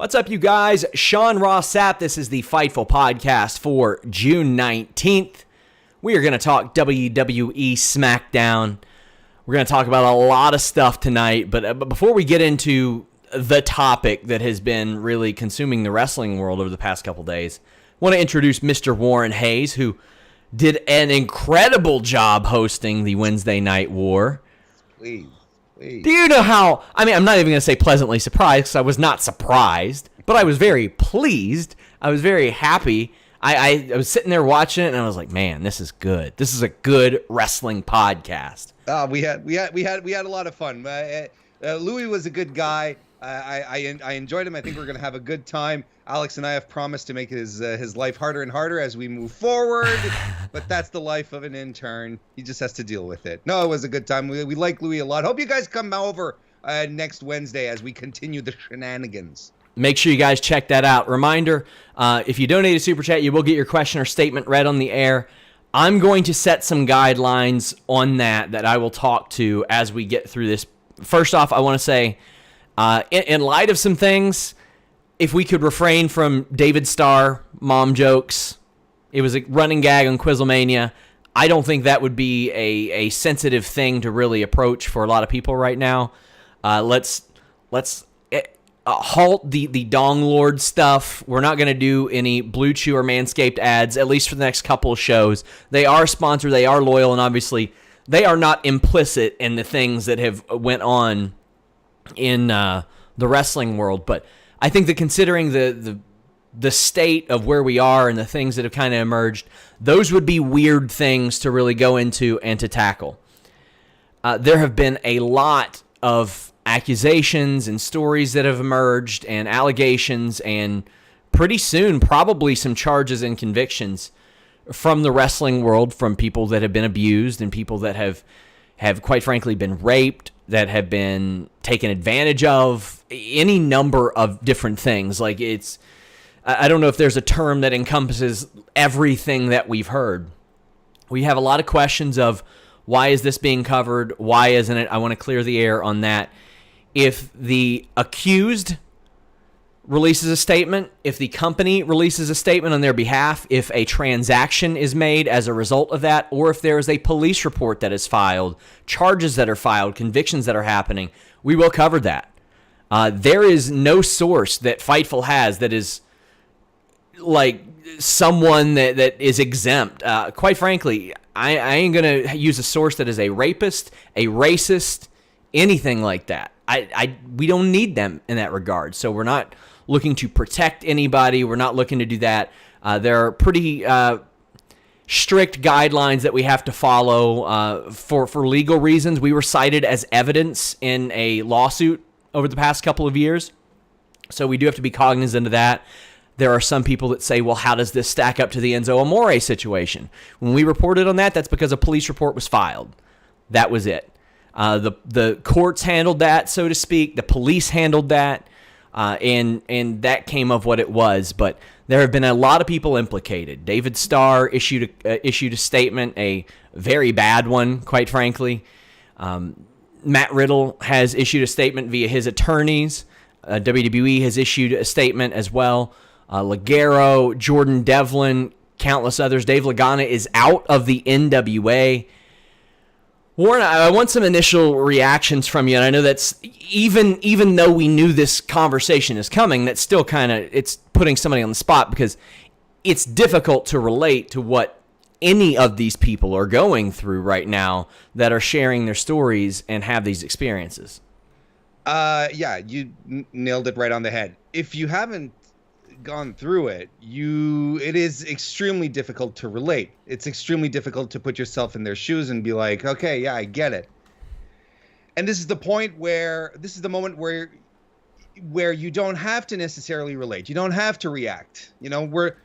What's up, you guys? Sean Ross Sapp. This is the Fightful podcast for June 19th. We are going to talk WWE SmackDown. We're going to talk about a lot of stuff tonight, but before we get into the topic that has been really consuming the wrestling world over the past couple days, I want to introduce Mr. Warren Hayes, who did an incredible job hosting the Wednesday Night War. Please. Do you know how, I'm not even going to say pleasantly surprised, because I was not surprised, but I was very pleased. I was very happy. I was sitting there watching it, and I was like, man, this is good. This is a good wrestling podcast. We had a lot of fun. Louis was a good guy. I enjoyed him. I think we're going to have a good time. Alex and I have promised to make his life harder and harder as we move forward, but that's the life of an intern. He just has to deal with it. No, it was a good time. We like Louis a lot. Hope you guys come over next Wednesday as we continue the shenanigans. Make sure you guys check that out. Reminder, if you donate a Super Chat, you will get your question or statement read on the air. I'm going to set some guidelines on that I will talk to as we get through this. First off, I want to say, in light of some things, if we could refrain from David Starr mom jokes, it was a running gag on Quizlemania. I don't think that would be a sensitive thing to really approach for a lot of people right now. Let's halt the Dong Lord stuff. We're not going to do any Blue Chew or Manscaped ads, at least for the next couple of shows. They are sponsored, they are loyal, and obviously they are not implicit in the things that have went on in the wrestling world. But I think that considering the state of where we are and the things that have kind of emerged, those would be weird things to really go into and to tackle. There have been a lot of accusations and stories that have emerged and allegations, and pretty soon probably some charges and convictions from the wrestling world, from people that have been abused and people that have quite frankly been raped, that have been taken advantage of, any number of different things. Like, I don't know if there's a term that encompasses everything that we've heard. We have a lot of questions of, why is this being covered? Why isn't it? I want to clear the air on that. If the accused releases a statement, if the company releases a statement on their behalf, if a transaction is made as a result of that, or if there is a police report that is filed, charges that are filed, convictions that are happening, we will cover that. There is no source that Fightful has that is like someone that is exempt. Quite frankly, I ain't going to use a source that is a rapist, a racist, anything like that. We don't need them in that regard. So we're not looking to protect anybody. We're not looking to do that. There are pretty strict guidelines that we have to follow for legal reasons. We were cited as evidence in a lawsuit over the past couple of years, so we do have to be cognizant of that. There are some people that say, well, how does this stack up to the Enzo Amore situation? When we reported on that, that's because a police report was filed. That was it. The courts handled that, so to speak. The police handled that, and that came of what it was. But there have been a lot of people implicated. David Starr issued a statement, a very bad one, quite frankly. Matt Riddle has issued a statement via his attorneys. WWE has issued a statement as well. Ligero, Jordan Devlin, countless others. Dave Lagana is out of the NWA. Warren, I want some initial reactions from you, and I know that's even though we knew this conversation is coming, that's still kind of, it's putting somebody on the spot, because it's difficult to relate to what any of these people are going through right now that are sharing their stories and have these experiences. Yeah, you nailed it right on the head. If you haven't gone through it, it is extremely difficult to relate. It's extremely difficult to put yourself in their shoes and be like, okay, yeah, I get it. And this is the moment where you don't have to necessarily relate. You don't have to react. You know, where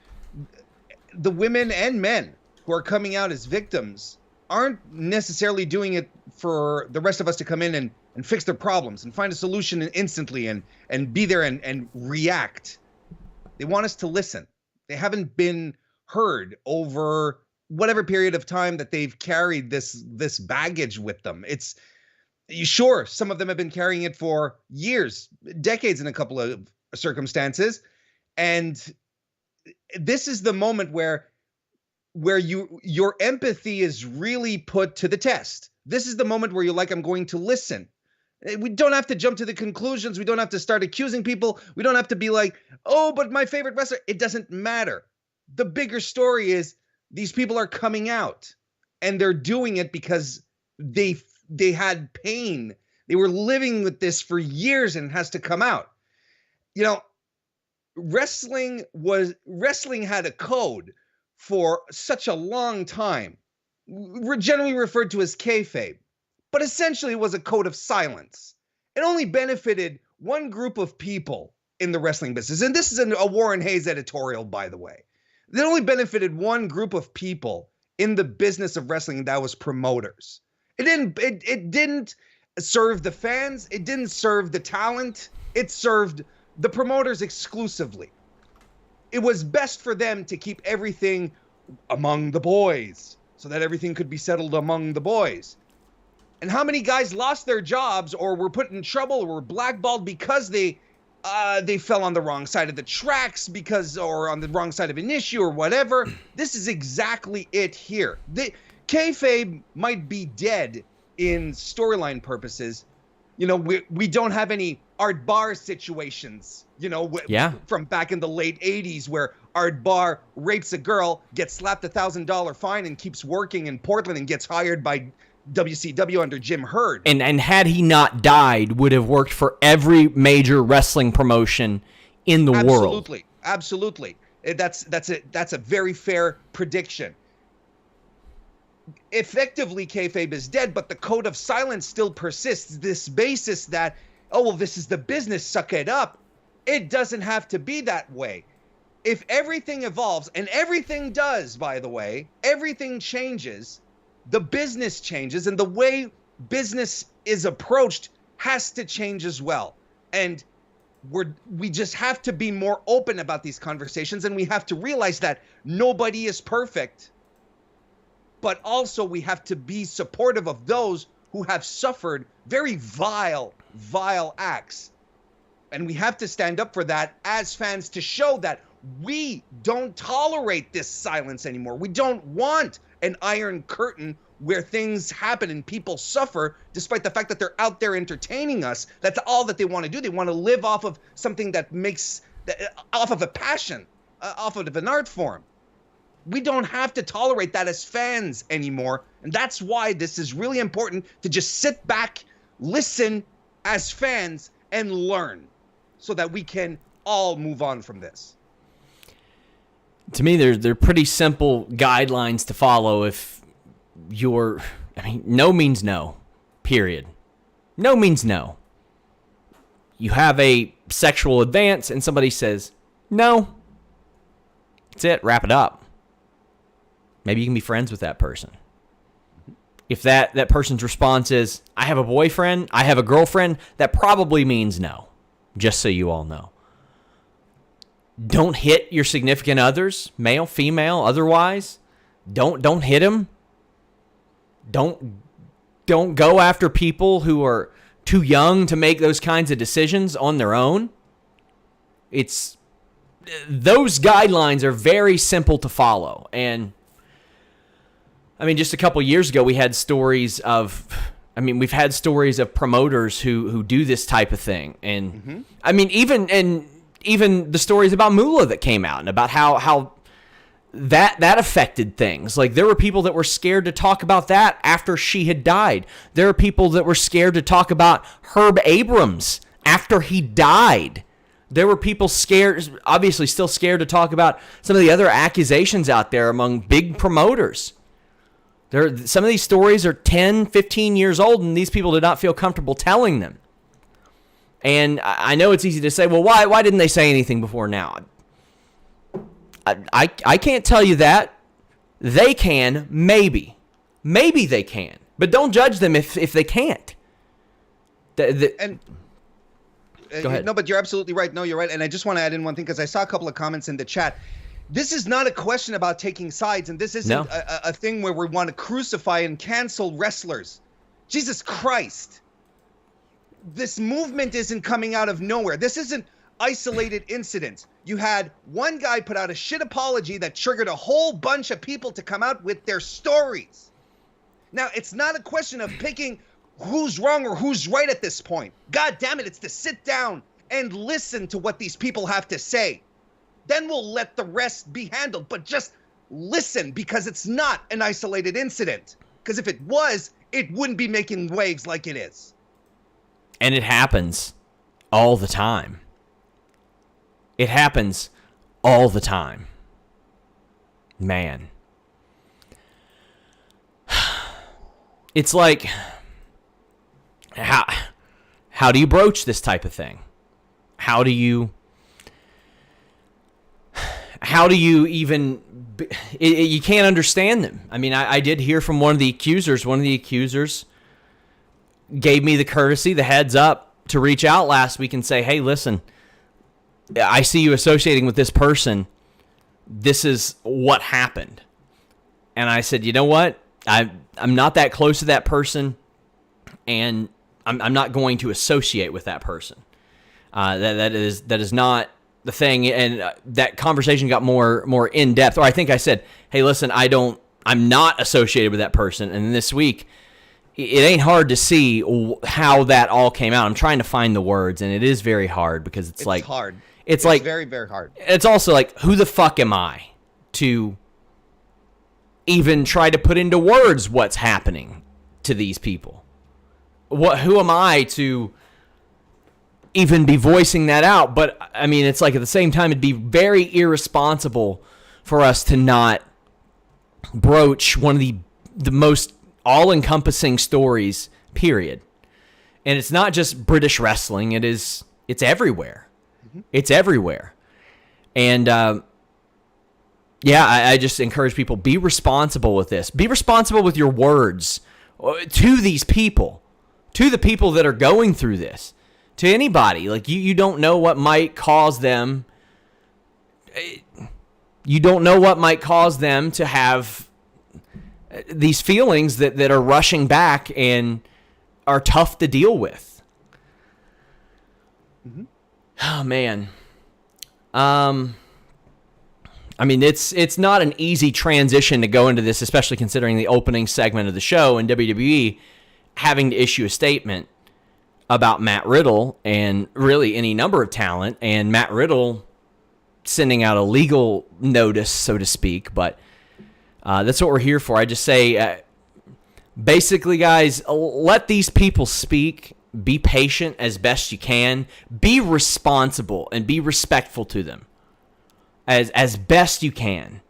the women and men who are coming out as victims aren't necessarily doing it for the rest of us to come in and fix their problems and find a solution instantly and be there and react. They want us to listen. They haven't been heard over whatever period of time that they've carried this baggage with them. Sure, some of them have been carrying it for years, decades in a couple of circumstances. And this is the moment where your empathy is really put to the test. This is the moment where you're like, I'm going to listen. We don't have to jump to the conclusions. We don't have to start accusing people. We don't have to be like, oh, but my favorite wrestler. It doesn't matter. The bigger story is these people are coming out, and they're doing it because they had pain. They were living with this for years, and it has to come out. You know, wrestling had a code for such a long time. We're generally referred to as kayfabe. But essentially, it was a code of silence. It only benefited one group of people in the wrestling business. And this is a Warren Hayes editorial, by the way. It only benefited one group of people in the business of wrestling, and that was promoters. It didn't serve the fans. It didn't serve the talent. It served the promoters exclusively. It was best for them to keep everything among the boys so that everything could be settled among the boys. And how many guys lost their jobs or were put in trouble or were blackballed because they fell on the wrong side of the tracks or on the wrong side of an issue or whatever. This is exactly it here. Kayfabe might be dead in storyline purposes. You know, we don't have any Art Barr situations, you know, from back in the late 80s where Art Barr rapes a girl, gets slapped $1,000 fine and keeps working in Portland and gets hired by WCW under Jim Herd. And had he not died, would have worked for every major wrestling promotion in the world. Absolutely. That's a very fair prediction. Effectively, kayfabe is dead, but the code of silence still persists. This basis that, oh, well, this is the business, suck it up. It doesn't have to be that way. If everything evolves, and everything does, by the way, everything changes, the business changes, and the way business is approached has to change as well. And we just have to be more open about these conversations, and we have to realize that nobody is perfect, but also we have to be supportive of those who have suffered very vile acts. And we have to stand up for that as fans to show that we don't tolerate this silence anymore. We don't want an iron curtain where things happen and people suffer despite the fact that they're out there entertaining us. That's all that they want to do. They want to live off of something off of a passion, off of an art form. We don't have to tolerate that as fans anymore. And that's why this is really important to just sit back, listen as fans, and learn so that we can all move on from this. To me, they're pretty simple guidelines to follow if no means no, period. No means no. You have a sexual advance and somebody says, no, that's it, wrap it up. Maybe you can be friends with that person. If that person's response is, I have a boyfriend, I have a girlfriend, that probably means no, just so you all know. Don't hit your significant others, male, female, otherwise. Don't hit them. Don't go after people who are too young to make those kinds of decisions on their own. Those guidelines are very simple to follow. And just a couple years ago, we've had stories of promoters who do this type of thing. And even the stories about Moolah that came out and about how that affected things. Like, there were people that were scared to talk about that after she had died. There are people that were scared to talk about Herb Abrams after he died. There were people scared, obviously still scared to talk about some of the other accusations out there among big promoters. Some of these stories are 10, 15 years old, and these people did not feel comfortable telling them. And I know it's easy to say, well, why didn't they say anything before now? I can't tell you that. They can, maybe. Maybe they can. But don't judge them if they can't. Go ahead. No, but you're absolutely right. No, you're right. And I just want to add in one thing, because I saw a couple of comments in the chat. This is not a question about taking sides, and this isn't a thing where we want to crucify and cancel wrestlers. Jesus Christ. This movement isn't coming out of nowhere. This isn't isolated incidents. You had one guy put out a shit apology that triggered a whole bunch of people to come out with their stories. Now, it's not a question of picking who's wrong or who's right at this point. God damn it, it's to sit down and listen to what these people have to say. Then we'll let the rest be handled. But just listen, because it's not an isolated incident. Because if it was, it wouldn't be making waves like it is. And it happens all the time. It happens all the time. Man. It's like, how do you broach this type of thing? How do you even, you can't understand them. I mean, I did hear from one of the accusers. One of the accusers gave me the courtesy, the heads up to reach out last week and say, hey, listen, I see you associating with this person. This is what happened. And I said, you know what? I'm not that close to that person, and I'm not going to associate with that person. That is not the thing. And that conversation got more in depth. Or I think I said, hey, listen, I'm not associated with that person. And this week, it ain't hard to see how that all came out. I'm trying to find the words, and it is very hard because it's like hard. It's like very, very hard. It's also like, who the fuck am I to even try to put into words what's happening to these people? Who am I to even be voicing that out? But I mean, it's like at the same time, it'd be very irresponsible for us to not broach one of the most all-encompassing stories, period. And it's not just British wrestling. It's everywhere. Mm-hmm. It's everywhere. And I just encourage people, be responsible with this. Be responsible with your words to these people, to the people that are going through this, to anybody. Like, you don't know what might cause them. You don't know what might cause them to have these feelings that are rushing back and are tough to deal with. Mm-hmm. Oh, man. I mean, it's not an easy transition to go into this, especially considering the opening segment of the show and WWE having to issue a statement about Matt Riddle and really any number of talent, and Matt Riddle sending out a legal notice, so to speak. But that's what we're here for. I just say, basically, guys, let these people speak. Be patient as best you can. Be responsible and be respectful to them as best you can.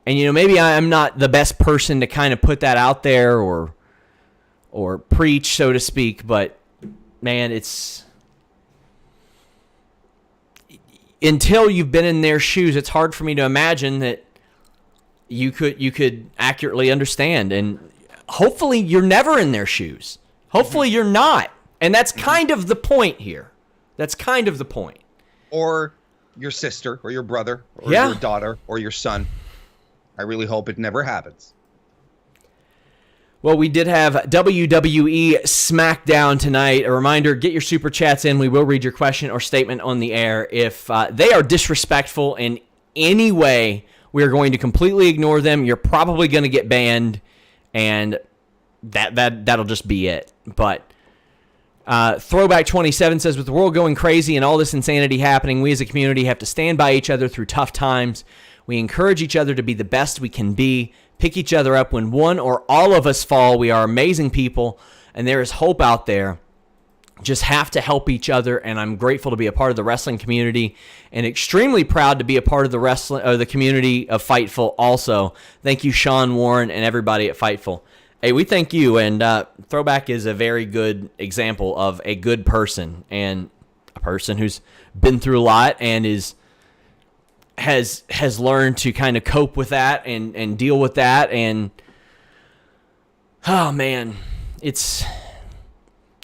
And, you know, maybe I'm not the best person to kind of put that out there or preach, so to speak, but man, it's until you've been in their shoes, it's hard for me to imagine that you could accurately understand. And hopefully you're never in their shoes. Hopefully you're not. And that's kind of the point here. That's kind of the point. Or your sister or your brother or your daughter or your son. I really hope it never happens. Well, we did have WWE SmackDown tonight. A reminder, get your super chats in. We will read your question or statement on the air. If they are disrespectful in any way, we are going to completely ignore them. You're probably going to get banned, and that'll just be it. But Throwback 27 says, with the world going crazy and all this insanity happening, we as a community have to stand by each other through tough times. We encourage each other to be the best we can be, pick each other up when one or all of us fall. We are amazing people, and there is hope out there. Just have to help each other, and I'm grateful to be a part of the wrestling community and extremely proud to be a part of the community of Fightful also. Thank you, Sean Warren, and everybody at Fightful. Hey, we thank you, and Throwback is a very good example of a good person and a person who's been through a lot and has learned to kind of cope with that and deal with that. And oh man, it's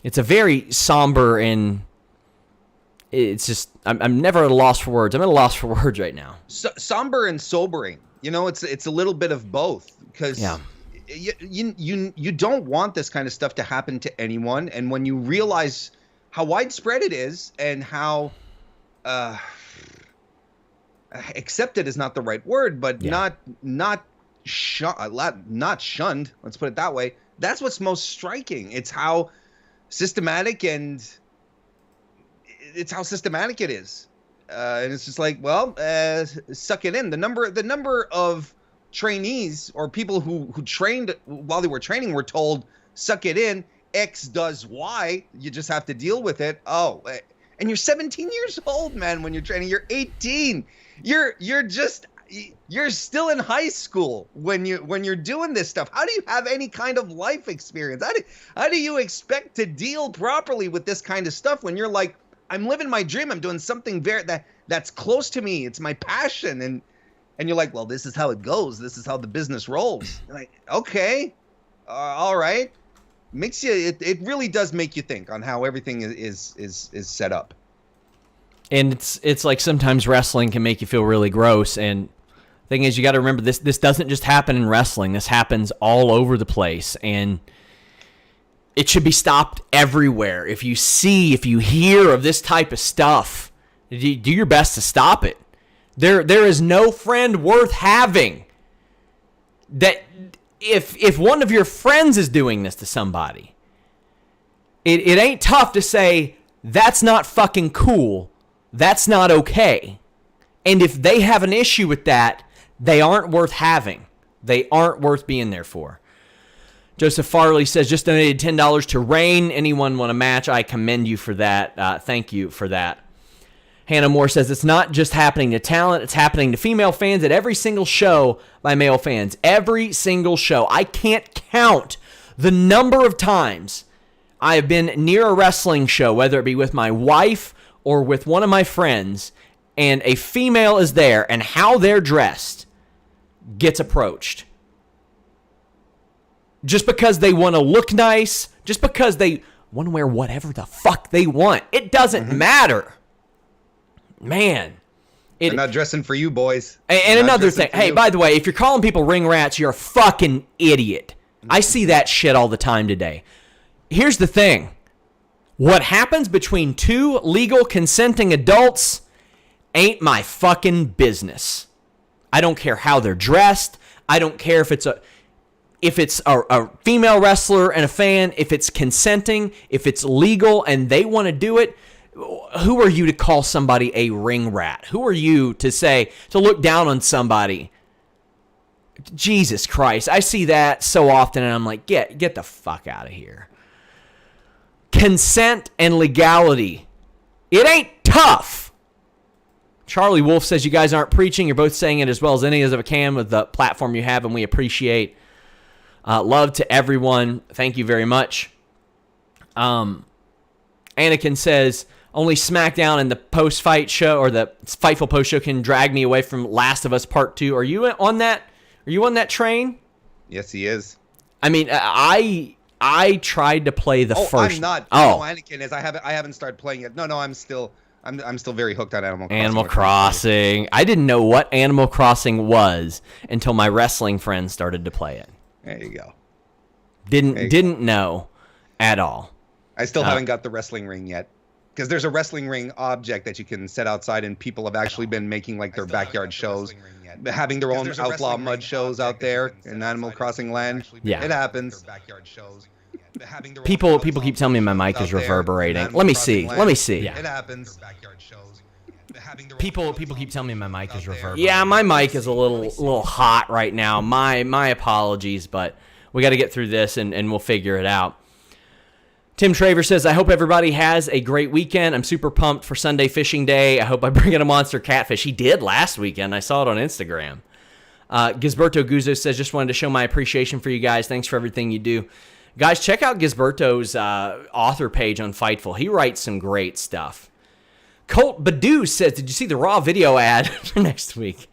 a very somber, and it's just I'm never at a loss for words. I'm at a loss for words right now. Somber and sobering. You know, it's a little bit of both, because you don't want this kind of stuff to happen to anyone. And when you realize how widespread it is and how accepted is not the right word, but Yeah. not shunned. Let's put it that way. That's what's most striking. It's how systematic it is. And it's just like, well, suck it in. The number of trainees or people who trained while they were training were told, suck it in. X does Y. You just have to deal with it. Oh, and you're 17 years old, man. When you're training, you're 18. You're still in high school when you're doing this stuff. How do you have any kind of life experience? How do you expect to deal properly with this kind of stuff when you're like, I'm living my dream. I'm doing something that's close to me. It's my passion. And you're like, well, this is how it goes. This is how the business rolls. You're like, okay, all right. Makes you. It really does make you think on how everything is set up. And it's like sometimes wrestling can make you feel really gross. And the thing is, you got to remember this doesn't just happen in wrestling. This happens all over the place. And it should be stopped everywhere. If you hear of this type of stuff, do your best to stop it. There is no friend worth having that if one of your friends is doing this to somebody, it ain't tough to say, that's not fucking cool. That's not okay. And if they have an issue with that, they aren't worth having. They aren't worth being there for. Joseph Farley says, just donated $10 to Rain. Anyone want a match? I commend you for that. Thank you for that. Hannah Moore says, it's not just happening to talent. It's happening to female fans at every single show by male fans. Every single show. I can't count the number of times I have been near a wrestling show, whether it be with my wife or with one of my friends, and a female is there, and how they're dressed gets approached. Just because they want to look nice, just because they want to wear whatever the fuck they want. It doesn't matter. Man. I'm not dressing for you, boys. And another thing. Hey, by the way, if you're calling people ring rats, you're a fucking idiot. I see that shit all the time today. Here's the thing. What happens between two legal consenting adults ain't my fucking business. I don't care how they're dressed. I don't care if it's a female wrestler and a fan, if it's consenting, if it's legal and they want to do it. Who are you to call somebody a ring rat? Who are you to look down on somebody? Jesus Christ. I see that so often and I'm like, get the fuck out of here. Consent and legality. It ain't tough. Charlie Wolf says, you guys aren't preaching. You're both saying it as well as any of us can with the platform you have, and we appreciate. Love to everyone. Thank you very much. Anakin says, only SmackDown and the post-fight show or the Fightful post show can drag me away from Last of Us Part 2. Are you on that? Are you on that train? Yes, he is. I mean, I tried to play the first. I'm not. Oh, Anakin is. I haven't started playing it. No, I'm still very hooked on Animal Crossing. Animal Crossing. I didn't know what Animal Crossing was until my wrestling friends started to play it. There you go. Didn't know at all. I still haven't got the wrestling ring yet. Because there's a wrestling ring object that you can set outside, and people have actually been making like their backyard shows, having their own outlaw mud shows out there in Animal Crossing land. Yeah, it happens. People keep telling me my mic is reverberating. Let me see. Yeah, it happens. People keep telling me my mic is reverberating. Yeah, my mic is a little hot right now. My apologies, but we got to get through this and we'll figure it out. Tim Traver says, I hope everybody has a great weekend. I'm super pumped for Sunday Fishing Day. I hope I bring in a monster catfish. He did last weekend. I saw it on Instagram. Gisberto Guzzo says, just wanted to show my appreciation for you guys. Thanks for everything you do. Guys, check out Gisberto's author page on Fightful. He writes some great stuff. Colt Badu says, did you see the Raw video ad for next week?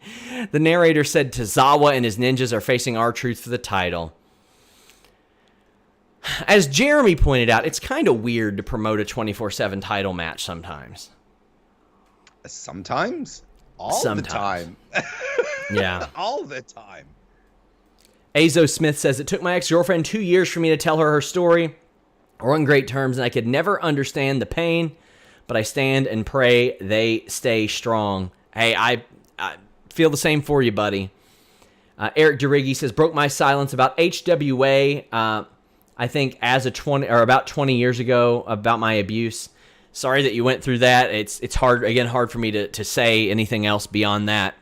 The narrator said Tozawa and his ninjas are facing R-Truth for the title. As Jeremy pointed out, it's kind of weird to promote a 24/7 title match sometimes. Sometimes? All the time. Yeah. All the time. Azo Smith says, it took my ex-girlfriend 2 years for me to tell her story. We're on great terms, and I could never understand the pain. but I stand and pray they stay strong. Hey, I feel the same for you, buddy. Eric DeRiggi says, broke my silence about HWA. I think about 20 years ago about my abuse. Sorry that you went through that. It's hard for me to say anything else beyond that.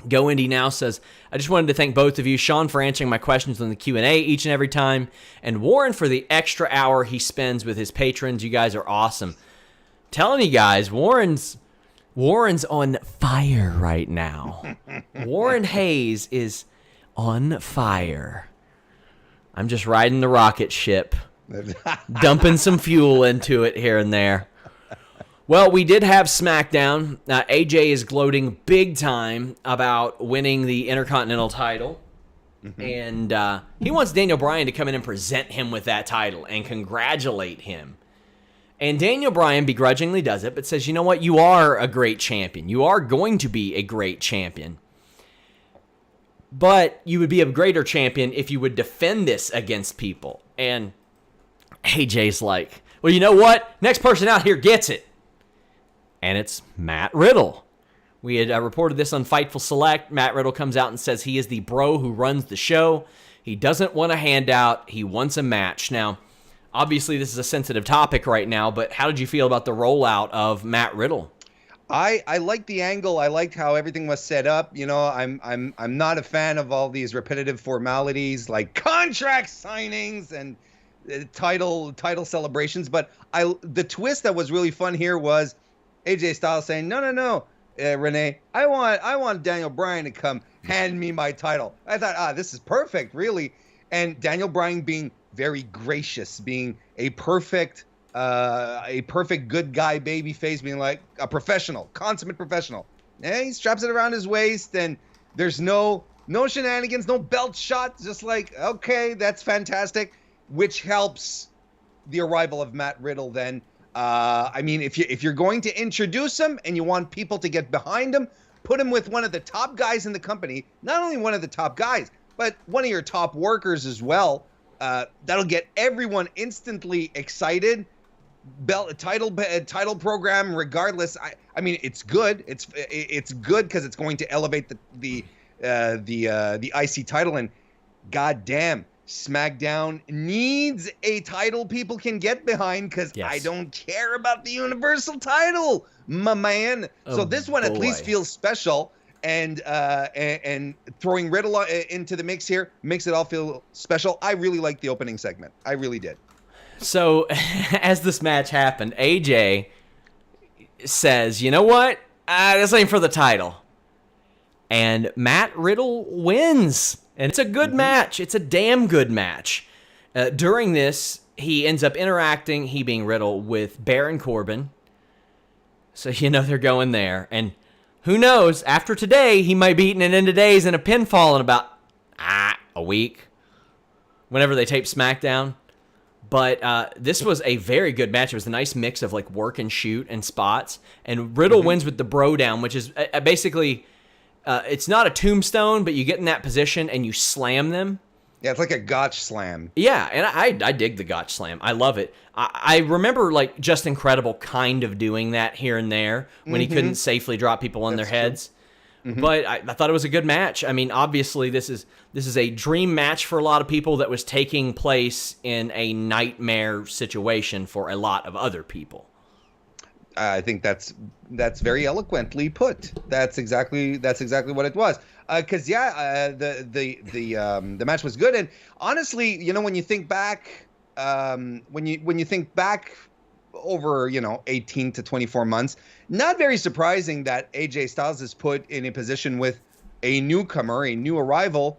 Go Indy Now says, I just wanted to thank both of you, Sean for answering my questions on the Q&A each and every time, and Warren for the extra hour he spends with his patrons. You guys are awesome. Telling you guys, Warren's on fire right now. Warren Hayes is on fire. I'm just riding the rocket ship, dumping some fuel into it here and there. Well, we did have SmackDown. AJ is gloating big time about winning the Intercontinental title. And he wants Daniel Bryan to come in and present him with that title and congratulate him. And Daniel Bryan begrudgingly does it, but says, you know what? You are a great champion. You are going to be a great champion. But you would be a greater champion if you would defend this against people. And AJ's like, well, you know what? Next person out here gets it. And it's Matt Riddle. We had reported this on Fightful Select. Matt Riddle comes out and says he is the bro who runs the show. He doesn't want a handout. He wants a match. Now, obviously, this is a sensitive topic right now, but how did you feel about the rollout of Matt Riddle? I liked the angle. I liked how everything was set up. You know, I'm not a fan of all these repetitive formalities like contract signings and title celebrations. But the twist that was really fun here was AJ Styles saying, no, Renee, I want Daniel Bryan to come hand me my title. I thought, this is perfect, really. And Daniel Bryan being very gracious, being a perfect good guy baby face, being like a professional, consummate professional. And he straps it around his waist, and there's no shenanigans, no belt shot, just like, okay, that's fantastic, which helps the arrival of Matt Riddle then. I mean, if you're going to introduce him and you want people to get behind him, put him with one of the top guys in the company, not only one of the top guys, but one of your top workers as well. That'll get everyone instantly excited. Title program, regardless. I mean, it's good. It's good because it's going to elevate the IC title, and goddamn, SmackDown needs a title people can get behind, because yes. I don't care about the Universal title, my man. So this one at least feels special, and throwing Riddle into the mix here makes it all feel special. I really liked the opening segment. I really did. So as this match happened, AJ says, you know what? This ain't for the title. And Matt Riddle wins. And it's a good match. It's a damn good match. During this, he ends up interacting, he being Riddle, with Baron Corbin. So you know they're going there. And who knows, after today, he might be eating an end of days in a pinfall in about a week, whenever they tape SmackDown. But this was a very good match. It was a nice mix of like work and shoot and spots. And Riddle wins with the bro down, which is basically... it's not a tombstone, but you get in that position and you slam them. Yeah, it's like a gotch slam. Yeah, and I dig the gotch slam. I love it. I remember like Just Incredible kind of doing that here and there when he couldn't safely drop people on their heads. But I thought it was a good match. I mean, obviously this is a dream match for a lot of people that was taking place in a nightmare situation for a lot of other people. I think that's very eloquently put. That's exactly what it was. Because the match was good, and honestly, you know, when you think back, when you think back over 18 to 24 months, not very surprising that AJ Styles is put in a position with a newcomer, a new arrival,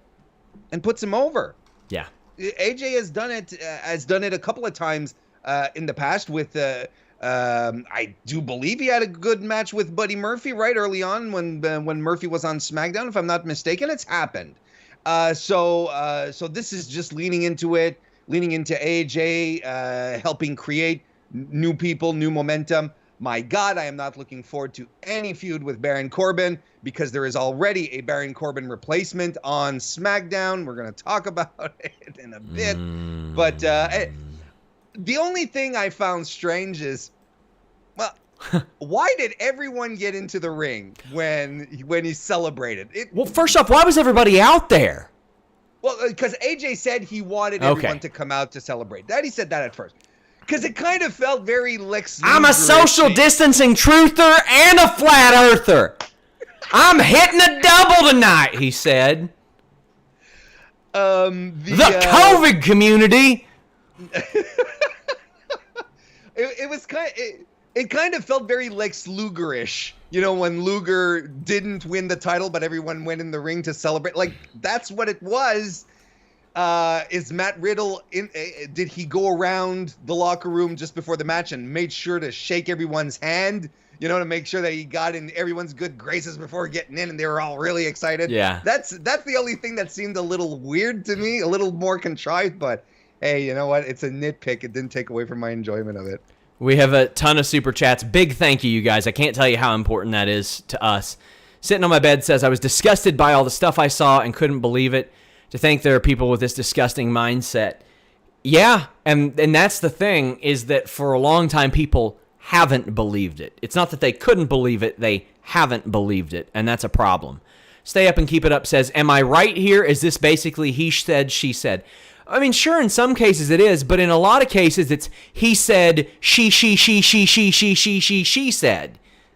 and puts him over. Yeah, AJ has done it a couple of times in the past with. I do believe he had a good match with Buddy Murphy right early on when Murphy was on SmackDown, if I'm not mistaken. It's happened. So this is just leaning into AJ, helping create new people, new momentum. My God, I am not looking forward to any feud with Baron Corbin, because there is already a Baron Corbin replacement on SmackDown. We're going to talk about it in a bit. But the only thing I found strange is Well, why did everyone get into the ring when he celebrated? Well, first off, why was everybody out there? Well, because AJ said he wanted everyone to come out to celebrate. Daddy said that at first. Because it kind of felt very Lex Luger. I'm a social distancing truther and a flat earther. I'm hitting a double tonight, he said. The COVID community. It kind of felt very Lex Luger-ish, when Luger didn't win the title, but everyone went in the ring to celebrate. Like, that's what it was. Is Matt Riddle did he go around the locker room just before the match and made sure to shake everyone's hand, to make sure that he got in everyone's good graces before getting in, and they were all really excited? Yeah. That's the only thing that seemed a little weird to me, a little more contrived, but hey, you know what? It's a nitpick. It didn't take away from my enjoyment of it. We have a ton of super chats. Big thank you guys. I can't tell you how important that is to us. Sitting on my bed says, I was disgusted by all the stuff I saw and couldn't believe it. To think there are people with this disgusting mindset. Yeah, and that's the thing, is that for a long time people haven't believed it. It's not that they couldn't believe it, they haven't believed it, and that's a problem. Stay Up and Keep It Up says, am I right here? Is this basically he said, she said? I mean, sure, in some cases it is, but in a lot of cases it's he said, she said.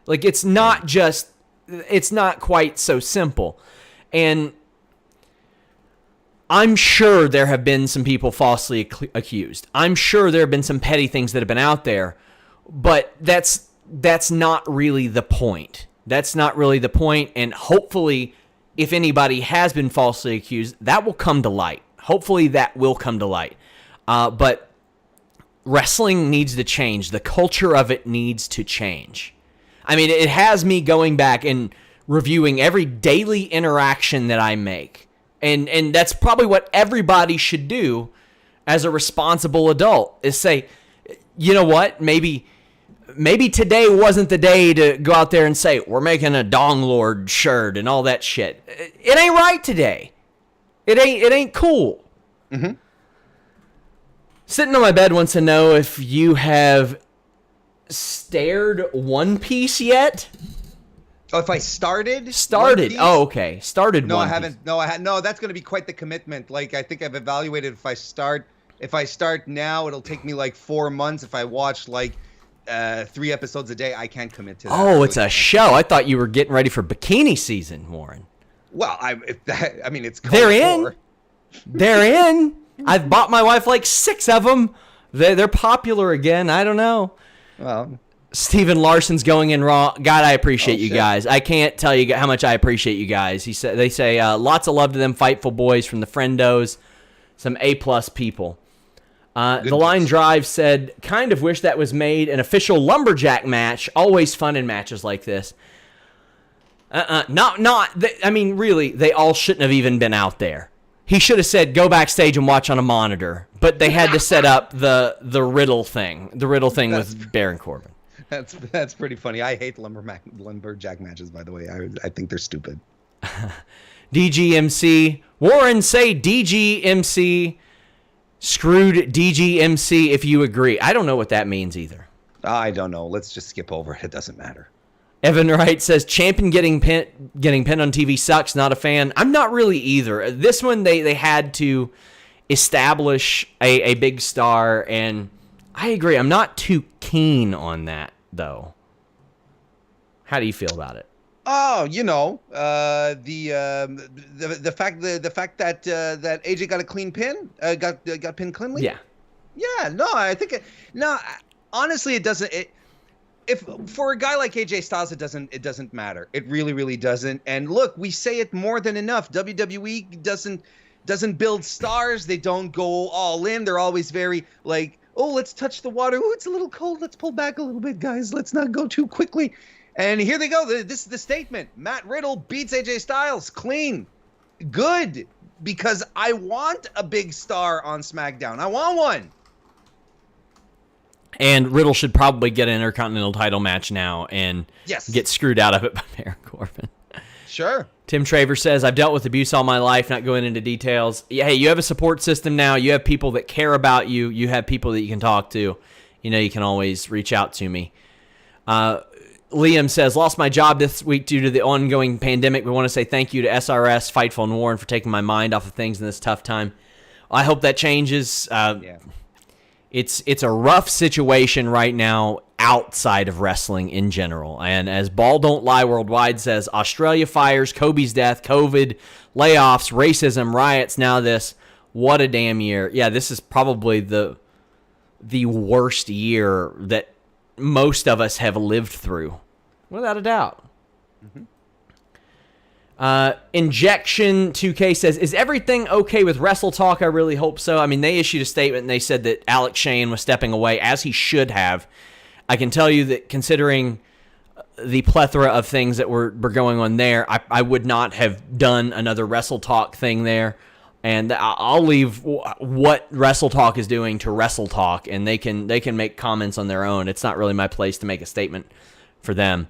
Like, it's not quite so simple. And I'm sure there have been some people falsely accused. I'm sure there have been some petty things that have been out there, but that's not really the point. That's not really the point, and hopefully, if anybody has been falsely accused, that will come to light. Hopefully that will come to light. But wrestling needs to change. The culture of it needs to change. I mean, it has me going back and reviewing every daily interaction that I make. And that's probably what everybody should do as a responsible adult, is say, you know what, maybe today wasn't the day to go out there and say, we're making a Dong Lord shirt and all that shit. It ain't right today. It ain't cool. Mm-hmm. Sitting on my bed wants to know if you have stared One Piece yet. Oh, if I started? Oh, okay. Started. No, One I haven't. Piece. No, I had. No, that's going to be quite the commitment. Like, I think I've evaluated if I start now, it'll take me like 4 months. If I watch like 3 episodes a day, I can't commit to that. Oh, it's a show. I thought you were getting ready for bikini season, Warren. Well, I mean, it's they're in. They're in. I've bought my wife like 6 of them. They're popular again. I don't know. Well, Steven Larson's going in raw. God, I appreciate you guys. I can't tell you how much I appreciate you guys. They say lots of love to them Fightful boys from the Friendos. Some A+ people. The Line Drive said, kind of wish that was made an official lumberjack match. Always fun in matches like this. I mean, really, they all shouldn't have even been out there. He should have said, go backstage and watch on a monitor. But they had to set up the Riddle thing. The Riddle thing with Baron Corbin. That's pretty funny. I hate lumberjack matches, by the way. I think they're stupid. DGMC. Warren, say DGMC. Screwed DGMC if you agree. I don't know what that means either. I don't know. Let's just skip over it. It doesn't matter. Evan Wright says, Champion getting pinned on TV sucks. Not a fan. I'm not really either. This one, they had to establish a big star, and I agree. I'm not too keen on that, though. How do you feel about it? Oh, the fact that AJ got a clean pin, got pinned cleanly. Yeah. No, I think honestly, it doesn't. If for a guy like AJ Styles, it doesn't matter. It really, really doesn't. And look, we say it more than enough. WWE doesn't build stars. They don't go all in. They're always very like, oh, let's touch the water. Oh, it's a little cold. Let's pull back a little bit, guys. Let's not go too quickly. And here they go. This is the statement. Matt Riddle beats AJ Styles clean. Good. Because I want a big star on SmackDown. I want one. And Riddle should probably get an Intercontinental title match now and get screwed out of it by Baron Corbin. Sure. Tim Traver says, I've dealt with abuse all my life, not going into details. Yeah, hey, you have a support system now. You have people that care about you. You have people that you can talk to. You can always reach out to me. Liam says, lost my job this week due to the ongoing pandemic. We want to say thank you to SRS, Fightful, and Warren for taking my mind off of things in this tough time. I hope that changes. It's a rough situation right now outside of wrestling in general. And as Ball Don't Lie Worldwide says, Australia fires, Kobe's death, COVID, layoffs, racism, riots, now this. What a damn year. Yeah, this is probably the worst year that most of us have lived through, without a doubt. Injection 2K says, is everything okay with Wrestle Talk? I really hope so. I mean, they issued a statement and they said that Alex Shane was stepping away, as he should have. I can tell you that considering the plethora of things that were going on there, I would not have done another Wrestle Talk thing there. And I'll leave what Wrestle Talk is doing to Wrestle Talk, and they can make comments on their own. It's not really my place to make a statement for them.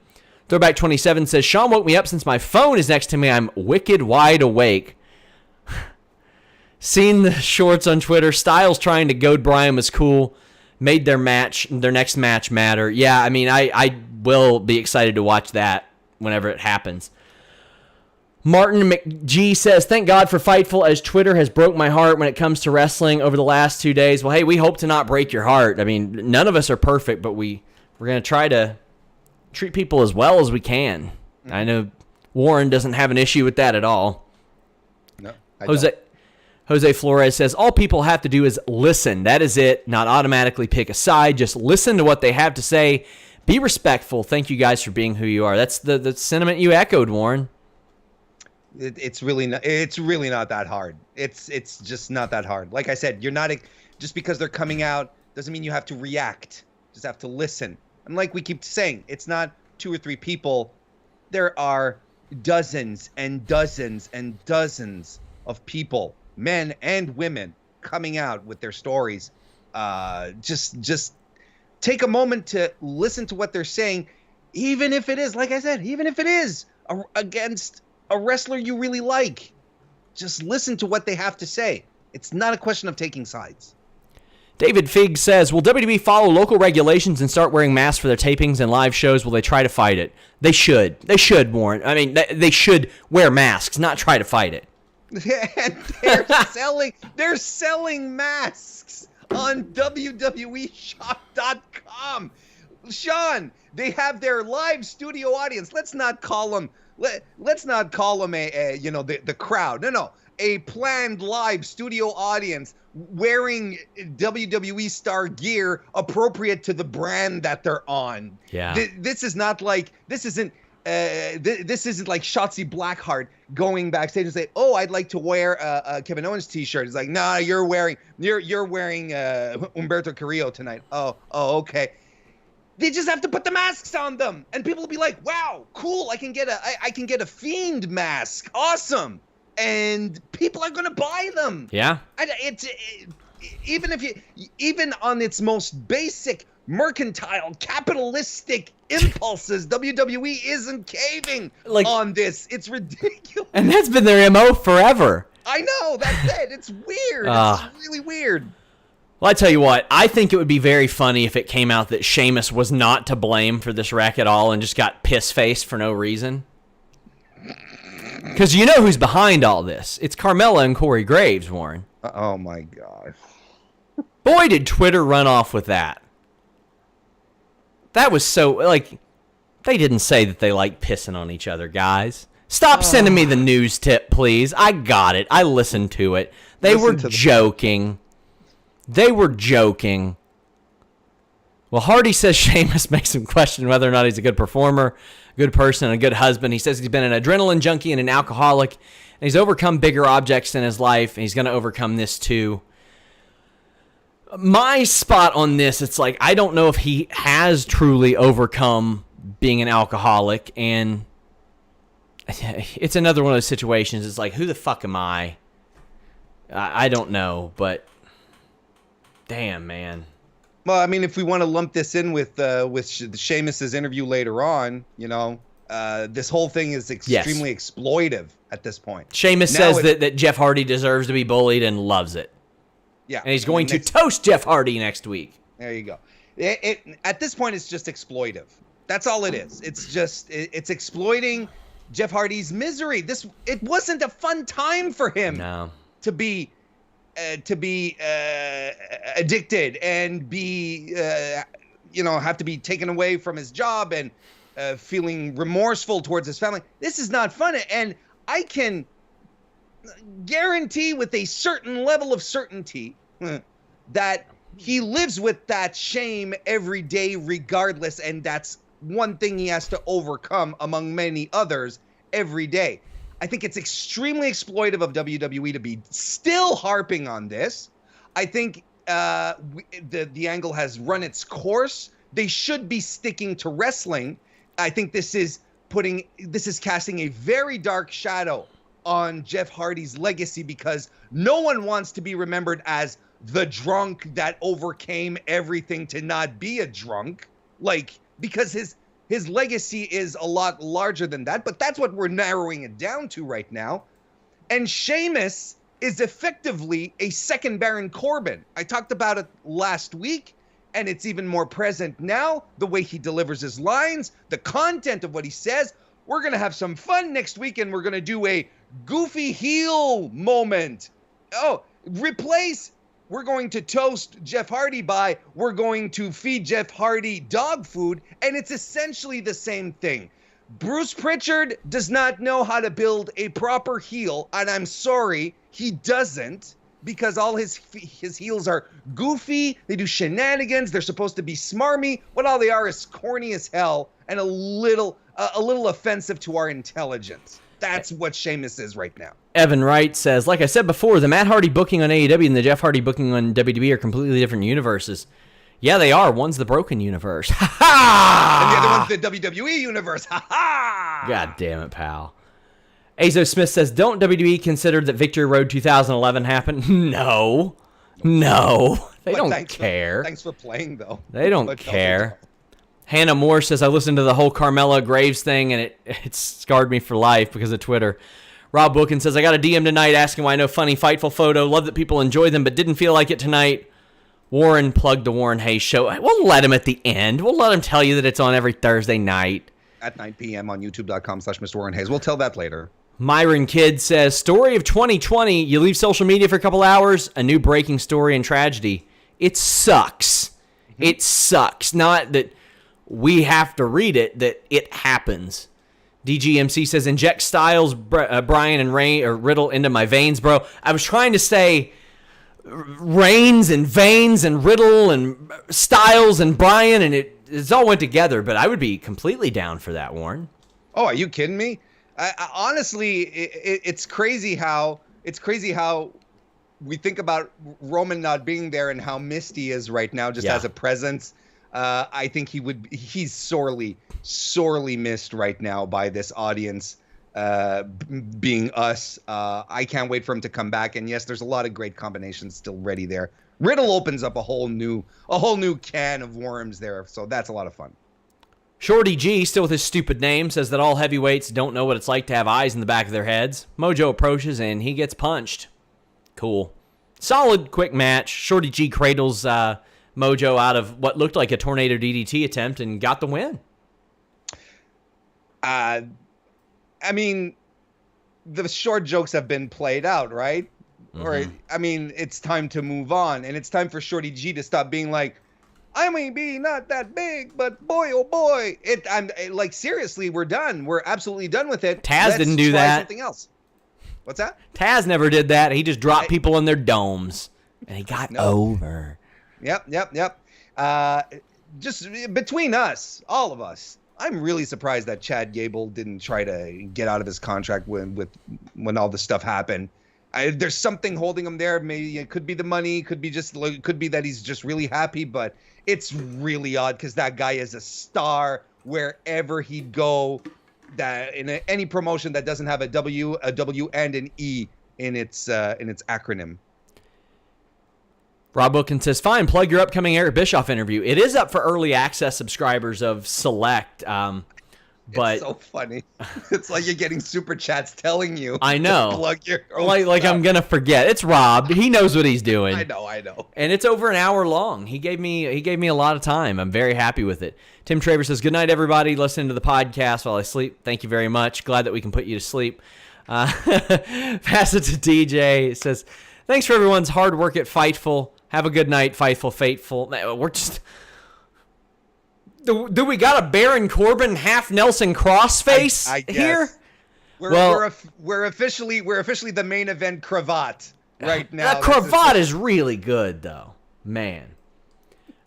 Throwback 27 says, Sean woke me up since my phone is next to me. I'm wicked wide awake. Seen the shorts on Twitter. Styles trying to goad Bryan was cool. Made their next match matter. Yeah, I mean, I will be excited to watch that whenever it happens. Martin McG says, thank God for Fightful, as Twitter has broke my heart when it comes to wrestling over the last 2 days. Well, hey, we hope to not break your heart. I mean, none of us are perfect, but we're going to try to treat people as well as we can. I know Warren doesn't have an issue with that at all. No, I don't. Jose Flores says, all people have to do is listen. That is it. Not automatically pick a side. Just listen to what they have to say. Be respectful. Thank you guys for being who you are. That's the sentiment you echoed, Warren. It's really not that hard. It's just not that hard. Like I said, you're not just because they're coming out doesn't mean you have to react. Just have to listen. And like we keep saying, it's not 2 or 3 people. There are dozens and dozens and dozens of people, men and women, coming out with their stories. Just take a moment to listen to what they're saying, even if it is, like I said, even if it is against a wrestler you really like. Just listen to what they have to say. It's not a question of taking sides. David Figg says, will WWE follow local regulations and start wearing masks for their tapings and live shows? Will they try to fight it? They should. They should, Warren. I mean, they should wear masks, not try to fight it. And they're selling masks on WWEshop.com. Sean, they have their live studio audience. Let's not call them a the crowd. No. A planned live studio audience wearing WWE star gear appropriate to the brand that they're on. Yeah. This isn't like Shotzi Blackheart going backstage and say, "Oh, I'd like to wear a Kevin Owens t-shirt." It's like, "Nah, you're wearing Humberto Carrillo tonight." Oh, okay. They just have to put the masks on them, and people will be like, "Wow, cool! I can get a Fiend mask, awesome!" And people are gonna buy them. Yeah. Even on its most basic mercantile capitalistic impulses, WWE isn't caving on this. It's ridiculous. And that's been their MO forever. I know, that's it. It's weird. It's really weird. Well, I tell you what, I think it would be very funny if it came out that Sheamus was not to blame for this wreck at all and just got piss-faced for no reason. Because you know who's behind all this. It's Carmella and Corey Graves, Warren. Oh, my God. Boy, did Twitter run off with that. That was so, they didn't say that they like pissing on each other, guys. Stop sending me the news tip, please. I got it. I listened to it. They were joking. They were joking. Well, Hardy says Sheamus makes him question whether or not he's a good performer, a good person, and a good husband. He says he's been an adrenaline junkie and an alcoholic, and he's overcome bigger objects in his life, and he's going to overcome this too. My spot on this, it's like, I don't know if he has truly overcome being an alcoholic, and it's another one of those situations. It's like, who the fuck am I? I don't know, but damn, man. Well, I mean, if we want to lump this in with Sheamus's interview later on, this whole thing is extremely exploitive at this point. Sheamus says that Jeff Hardy deserves to be bullied and loves it. Yeah. And he's going to toast Jeff Hardy next week. There you go. At this point, it's just exploitive. That's all it is. It's just it's exploiting Jeff Hardy's misery. It wasn't a fun time for him to be addicted and be have to be taken away from his job and feeling remorseful towards his family. This is not fun, and I can guarantee with a certain level of certainty that he lives with that shame every day regardless, and that's one thing he has to overcome among many others every day. I think it's extremely exploitive of WWE to be still harping on this. I think the angle has run its course. They should be sticking to wrestling. I think this is casting a very dark shadow on Jeff Hardy's legacy, because no one wants to be remembered as the drunk that overcame everything to not be a drunk. Because his legacy is a lot larger than that, but that's what we're narrowing it down to right now. And Sheamus is effectively a second Baron Corbin. I talked about it last week, and it's even more present now. The way he delivers his lines, the content of what he says. We're going to have some fun next week, and we're going to do a goofy heel moment. We're going to toast Jeff Hardy by, we're going to feed Jeff Hardy dog food, and it's essentially the same thing. Bruce Pritchard does not know how to build a proper heel, and I'm sorry, he doesn't, because all his heels are goofy, they do shenanigans, they're supposed to be smarmy, but all they are is corny as hell and a little offensive to our intelligence. That's what Sheamus is right now. Evan Wright says, like I said before, the Matt Hardy booking on AEW and the Jeff Hardy booking on WWE are completely different universes. Yeah, they are. One's the broken universe. Ha ha! And the other one's the WWE universe. Ha ha! God damn it, pal. Azo Smith says, don't WWE consider that Victory Road 2011 happened? No. They don't care. Thanks for playing, though. They don't care. Hannah Moore says, I listened to the whole Carmella Graves thing, and it scarred me for life because of Twitter. Rob Wilkins says, I got a DM tonight asking why no funny Fightful photo. Love that people enjoy them, but didn't feel like it tonight. Warren plugged the Warren Hayes show. We'll let him at the end. We'll let him tell you that it's on every Thursday night. At 9 p.m. on youtube.com/Mr. Warren Hayes. We'll tell that later. Myron Kidd says, story of 2020. You leave social media for a couple hours, a new breaking story and tragedy. It sucks. It sucks. Not that we have to read it, that it happens. DGMC says, inject Styles, Bryan, and Riddle into my veins, bro. I was trying to say Reigns and Veins and Riddle and Styles and Bryan, and it all went together, but I would be completely down for that, Warren. Oh, are you kidding me? Honestly, it's crazy how we think about Roman not being there and how missed he is right now, just as a presence. I think he's sorely missed right now by this audience, being us. I can't wait for him to come back. And yes, there's a lot of great combinations still ready there. Riddle opens up a whole new can of worms there. So that's a lot of fun. Shorty G, still with his stupid name, says that all heavyweights don't know what it's like to have eyes in the back of their heads. Mojo approaches and he gets punched. Cool. Solid, quick match. Shorty G cradles Mojo out of what looked like a tornado DDT attempt and got the win. I mean, the short jokes have been played out, right? Or I mean, it's time to move on, and it's time for Shorty G to stop being like, I may be not that big, but boy, oh boy, I'm like, seriously, we're done. We're absolutely done with it. Taz didn't do that. Something else. What's that? Taz never did that. He just dropped people in their domes, and he got over. Yep. Just between us, all of us, I'm really surprised that Chad Gable didn't try to get out of his contract when all this stuff happened. There's something holding him there. Maybe it could be the money, could be that he's just really happy, but it's really odd because that guy is a star wherever he'd go. That in any promotion that doesn't have a W, and an E in its acronym. Rob Wilkins says, fine, plug your upcoming Eric Bischoff interview. It is up for early access subscribers of Select. But it's so funny. It's like you're getting super chats telling you. I know. To plug your own like stuff. I'm gonna forget. It's Rob. He knows what he's doing. I know. And it's over an hour long. He gave me a lot of time. I'm very happy with it. Tim Traver says, "Good night, everybody. Listening to the podcast while I sleep. Thank you very much. Glad that we can put you to sleep." Pass it to DJ. It says, "Thanks for everyone's hard work at Fightful. Have a good night, Fightful Faithful." We're just. Do we got a Baron Corbin half Nelson Cross face I guess. here? We're officially the main event cravat right now. That cravat is really good though, man.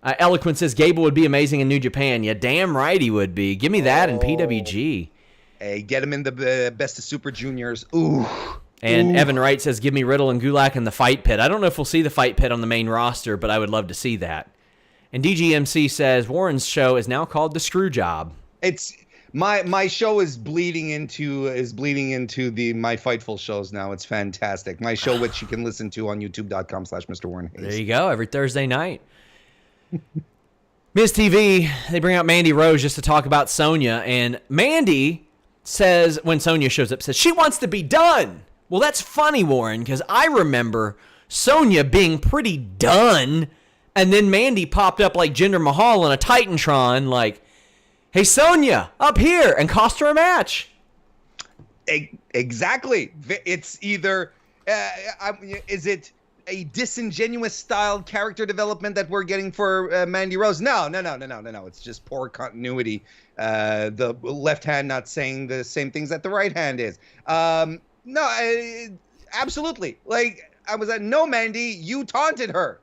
Eloquent says Gable would be amazing in New Japan. Yeah, damn right he would be. Give me that in PWG. Hey, get him in the best of Super Juniors. Ooh. And Evan Wright says, "Give me Riddle and Gulak in the fight pit." I don't know if we'll see the fight pit on the main roster, but I would love to see that. And DGMC says Warren's show is now called The Screw Job. It's my show is bleeding into the My Fightful shows now. It's fantastic. My show, which you can listen to on youtube.com/Mr. Warren Hayes. There you go. Every Thursday night. Miz TV, they bring out Mandy Rose just to talk about Sonya. And Mandy says, when Sonya shows up, says she wants to be done. Well, that's funny, Warren, because I remember Sonya being pretty done. And then Mandy popped up like Jinder Mahal in a Titantron, like, "Hey, Sonya, up here," and cost her a match. Exactly. It's either, is it a disingenuous styled character development that we're getting for Mandy Rose? No. It's just poor continuity. The left hand not saying the same things that the right hand is. Absolutely. Like, I was like, no, Mandy, you taunted her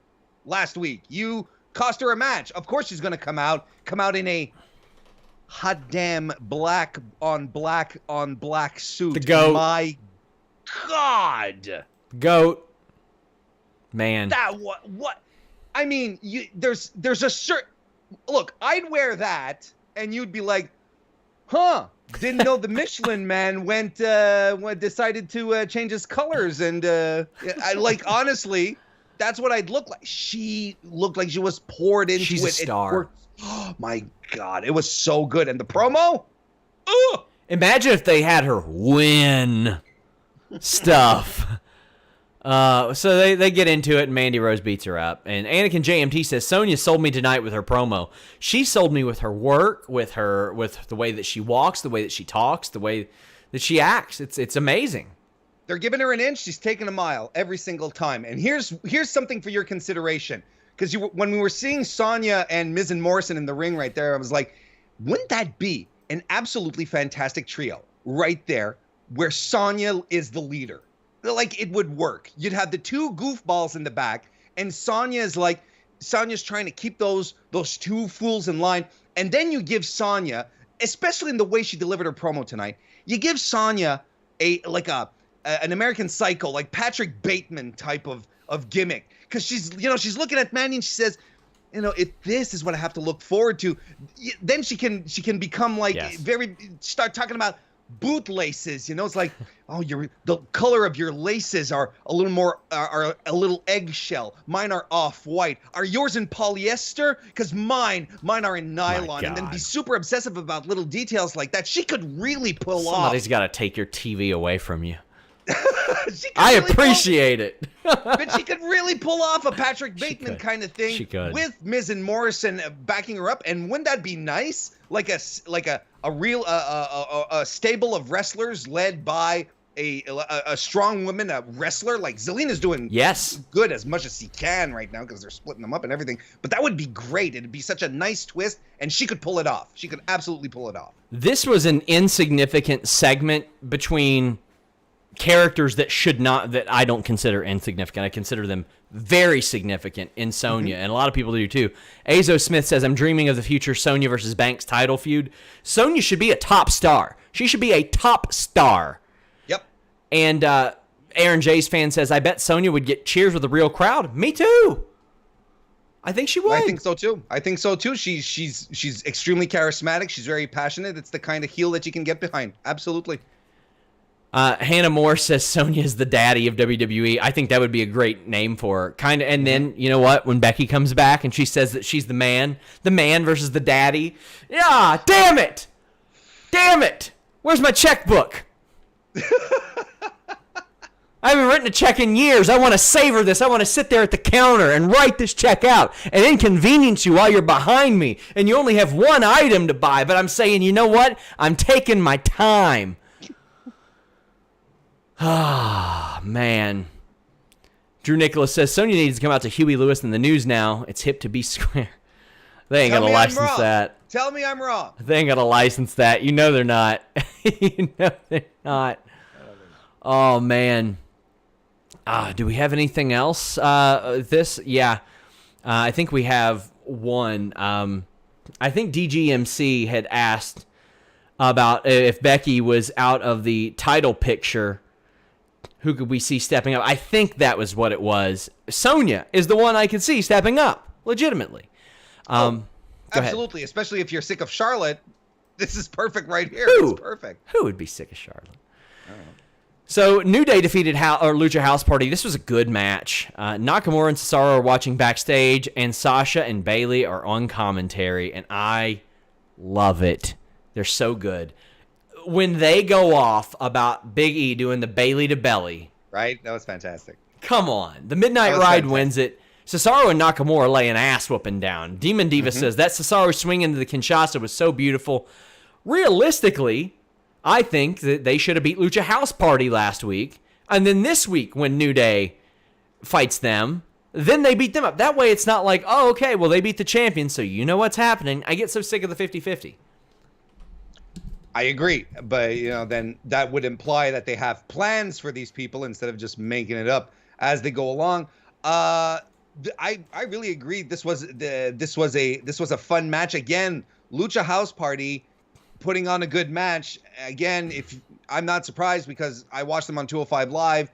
last week. You cost her a match. Of course she's going to come out in a hot damn black on black suit. The GOAT. My God. GOAT. Man. That what? I mean, there's a certain look. I'd wear that, and you'd be like, "Huh? Didn't know the Michelin Man decided to change his colors." And honestly, that's what I'd look like. She looked like she was poured into it. She's a star. Oh my God, it was so good. And the promo? Ugh! Imagine if they had her win stuff. So they get into it, and Mandy Rose beats her up. And Anakin JMT says, "Sonya sold me tonight with her promo. She sold me with her work, with the way that she walks, the way that she talks, the way that she acts. It's amazing." They're giving her an inch. She's taking a mile every single time. And here's something for your consideration. Because when we were seeing Sonya and Miz and Morrison in the ring right there, I was like, wouldn't that be an absolutely fantastic trio right there where Sonya is the leader? Like, it would work. You'd have the two goofballs in the back, and Sonya's trying to keep those two fools in line. And then you give Sonya, especially in the way she delivered her promo tonight, you give Sonya an American Psycho, like Patrick Bateman type of gimmick. Because she's looking at Mandy and she says, if this is what I have to look forward to, then she can become like start talking about boot laces. It's like, oh, the color of your laces are a little more are a little eggshell. Mine are off-white. Are yours in polyester? Because mine are in nylon. And then be super obsessive about little details like that. She could really pull off. Somebody's got to take your TV away from you. I appreciate it. But she could really pull off a Patrick Bateman kind of thing. She could. With Miz and Morrison backing her up. And wouldn't that be nice? Like a real stable of wrestlers led by a strong woman, a wrestler. Like Zelina's doing good as much as she can right now because they're splitting them up and everything. But that would be great. It'd be such a nice twist, and she could pull it off. She could absolutely pull it off. This was an insignificant segment between characters that I don't consider insignificant. I consider them very significant in Sonya, and a lot of people do too. Azo Smith says, "I'm dreaming of the future Sonya versus Banks title feud." Sonya should be a top star. She should be a top star. Yep. And Aaron J's fan says, "I bet Sonya would get cheers with a real crowd." Me too. I think she would. I think so too. She's extremely charismatic. She's very passionate. It's the kind of heel that you can get behind. Absolutely. Hannah Moore says Sonya is the daddy of WWE. I think that would be a great name for her. Kind of, and then you know what? When Becky comes back and she says that she's the man versus the daddy. Yeah, damn it, Damn it! Where's my checkbook? I haven't written a check in years. I want to savor this. I want to sit there at the counter and write this check out and inconvenience you while you're behind me and you only have one item to buy. But I'm saying, you know what? I'm taking my time. Ah, man. Drew Nicholas says, Sonya needs to come out to Huey Lewis in the news now. It's hip to be square. They ain't going to license that. Tell me I'm wrong. They ain't going to license that. You know they're not. You know they're not. Oh, man. Do we have anything else? Yeah. I think we have one. I think DGMC had asked about if Becky was out of the title picture, who could we see stepping up? I think that was what it was. Sonya is the one I can see stepping up, legitimately. Absolutely, especially if you're sick of Charlotte. This is perfect right here. It's perfect. Who would be sick of Charlotte? I don't know. So, New Day defeated Lucha House Party. This was a good match. Nakamura and Cesaro are watching backstage, and Sasha and Bayley are on commentary, and I love it. They're so good. When they go off about Big E doing the Bayley to belly. Right? That was fantastic. Come on. The Midnight Ride wins it. Cesaro and Nakamura lay an ass-whooping down. Demon Diva says that Cesaro swing into the Kinshasa was so beautiful. Realistically, I think that they should have beat Lucha House Party last week. And then this week, when New Day fights them, then they beat them up. That way, it's not like, oh, okay, well, they beat the champion, so you know what's happening. I get so sick of the 50-50. I agree. But, then that would imply that they have plans for these people instead of just making it up as they go along. I really agree. This was a fun match. Again, Lucha House Party putting on a good match. Again, if I'm not surprised because I watched them on 205 Live.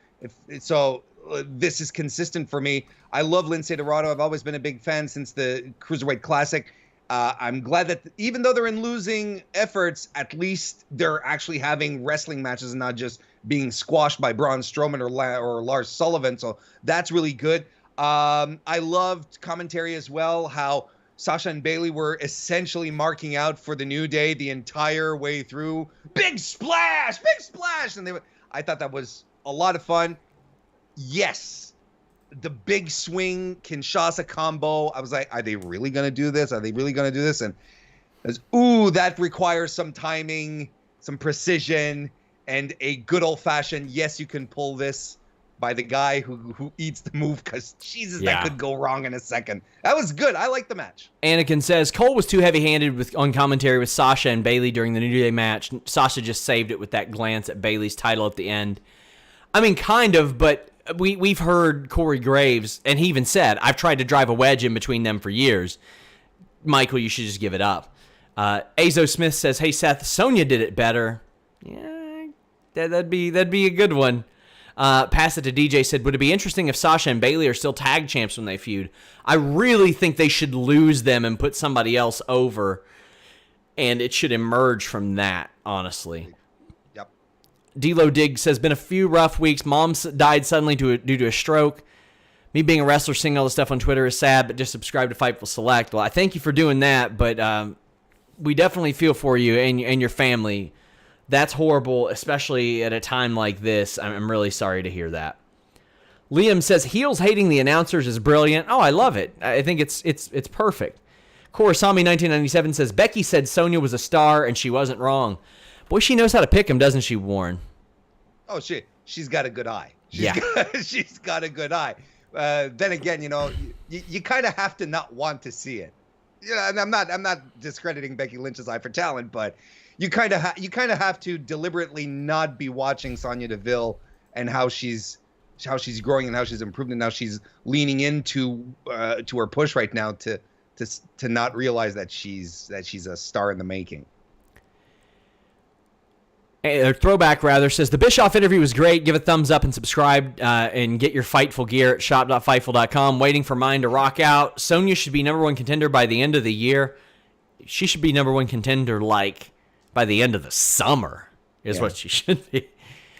This is consistent for me. I love Lince Dorado. I've always been a big fan since the Cruiserweight Classic. I'm glad that even though they're in losing efforts, at least they're actually having wrestling matches and not just being squashed by Braun Strowman or Lars Sullivan. So that's really good. I loved commentary as well, how Sasha and Bayley were essentially marking out for the New Day the entire way through. Big splash! And I thought that was a lot of fun. Yes, the big swing Kinshasa combo. I was like, are they really going to do this? And that requires some timing, some precision, and a good old-fashioned, yes, you can pull this by the guy who eats the move, because Jesus, that could go wrong in a second. That was good. I liked the match. Anakin says Cole was too heavy-handed on commentary with Sasha and Bayley during the New Day match. Sasha just saved it with that glance at Bayley's title at the end. I mean, kind of, but we've heard Corey Graves, and he even said, I've tried to drive a wedge in between them for years. Michael, you should just give it up. Azo Smith says, hey, Seth, Sonya did it better. Yeah, that'd be a good one. Pass it to DJ said, would it be interesting if Sasha and Bayley are still tag champs when they feud? I really think they should lose them and put somebody else over, and it should emerge from that, honestly. Yep. D-Lo Dig says, been a few rough weeks. Mom died suddenly due to a stroke. Me being a wrestler, seeing all this stuff on Twitter is sad, but just subscribe to Fightful Select. Well, I thank you for doing that, but we definitely feel for you and your family. That's horrible, especially at a time like this. I'm really sorry to hear that. Liam says, heels hating the announcers is brilliant. Oh, I love it. I think it's perfect. Korosami 1997 says, Becky said Sonya was a star, and she wasn't wrong. Boy, she knows how to pick him, doesn't she, Warren? Oh, she's got a good eye. She's got a good eye. Then again, you kind of have to not want to see it. And I'm not discrediting Becky Lynch's eye for talent, but you kind of have to deliberately not be watching Sonya Deville and how she's growing and how she's improved and how she's leaning into to her push right now to not realize that she's a star in the making. Throwback rather says the Bischoff interview was great. Give a thumbs up and subscribe and get your Fightful gear at shop.fightful.com. Waiting for mine to rock out. Sonya should be number one contender by the end of the year. She should be number one contender by the end of the summer is what she should be.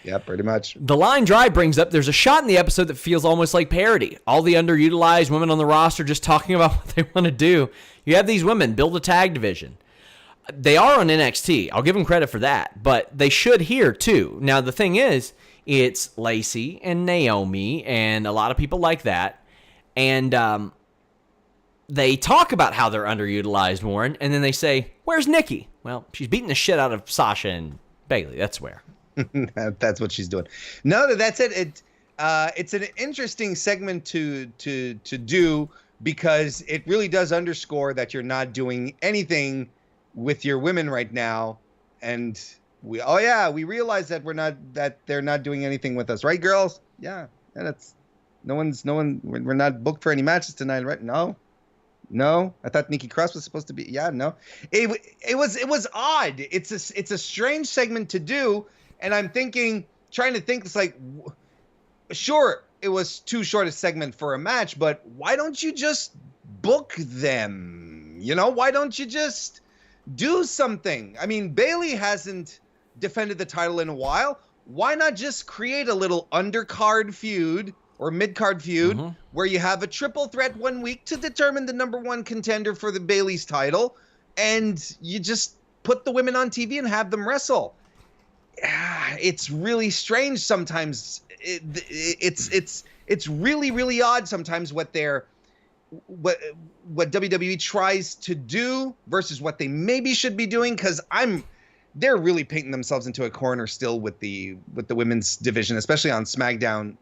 Yeah, pretty much. The Line Drive brings up there's a shot in the episode that feels almost like parody. All the underutilized women on the roster just talking about what they want to do. You have these women build a tag division. They are on NXT. I'll give them credit for that, but they should here too. Now, the thing is, it's Lacey and Naomi and a lot of people like that. And they talk about how they're underutilized, Warren, and then they say, where's Nikki? Well, she's beating the shit out of Sasha and Bayley. That's where. That's what she's doing. No, that's it. It's an interesting segment to do because it really does underscore that you're not doing anything with your women right now, and we realize that they're not doing anything with us, right, girls? Yeah, that's we're not booked for any matches tonight, right? No, I thought Nikki Cross was supposed to be. Yeah, no, it was odd. It's a strange segment to do, and I'm trying to think. It's like, sure, it was too short a segment for a match, but why don't you just book them? Why don't you just do something? I mean, Bayley hasn't defended the title in a while. Why not just create a little undercard feud or mid-card feud where you have a triple threat one week to determine the number one contender for the Bayley's title, and you just put the women on TV and have them wrestle? It's really strange sometimes. It's really, really odd sometimes what WWE tries to do versus what they maybe should be doing, because they're really painting themselves into a corner still with the women's division, especially on SmackDown.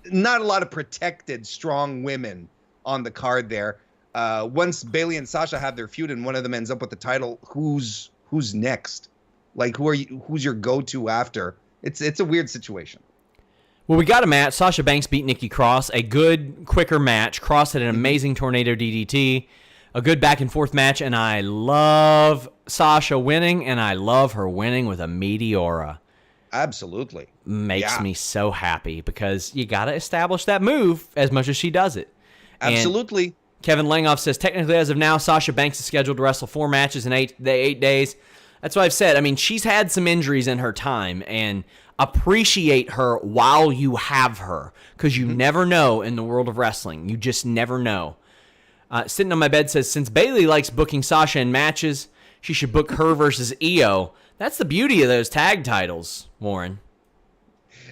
Not a lot of protected, strong women on the card there. Once Bayley and Sasha have their feud and one of them ends up with the title, who's next? Like, who's your go-to after? It's a weird situation. Well, we got a match. Sasha Banks beat Nikki Cross. A good, quicker match. Cross had an amazing tornado DDT. A good back-and-forth match, and I love Sasha winning, and I love her winning with a Meteora. Absolutely. Makes me so happy because you got to establish that move as much as she does it. Absolutely. And Kevin Langoff says, technically, as of now, Sasha Banks is scheduled to wrestle 4 matches in 8 days. That's what I've said. I mean, she's had some injuries in her time, and appreciate her while you have her, because you never know in the world of wrestling. You just never know. Sitting on my bed says, since Bayley likes booking Sasha in matches, she should book her versus Io. That's the beauty of those tag titles, Warren.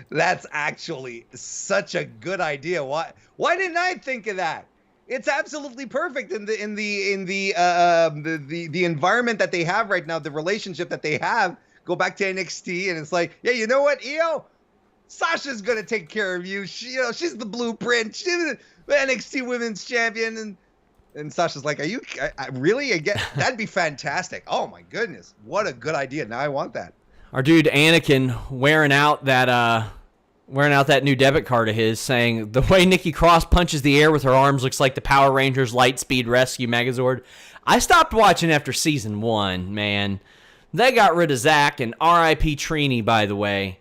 That's actually such a good idea. Why didn't I think of that? It's absolutely perfect in the environment that they have right now, the relationship that they have. Go back to NXT, and it's like, yeah, you know what, Io? Sasha's gonna take care of you. She's the blueprint. She's the NXT Women's Champion, and Sasha's like, are you really? Again, that'd be fantastic. Oh my goodness, what a good idea. Now I want that. Our dude Anakin wearing out that new debit card of his, saying the way Nikki Cross punches the air with her arms looks like the Power Rangers Lightspeed Rescue Megazord. I stopped watching after season 1, man. They got rid of Zach, and R.I.P. Trini, by the way.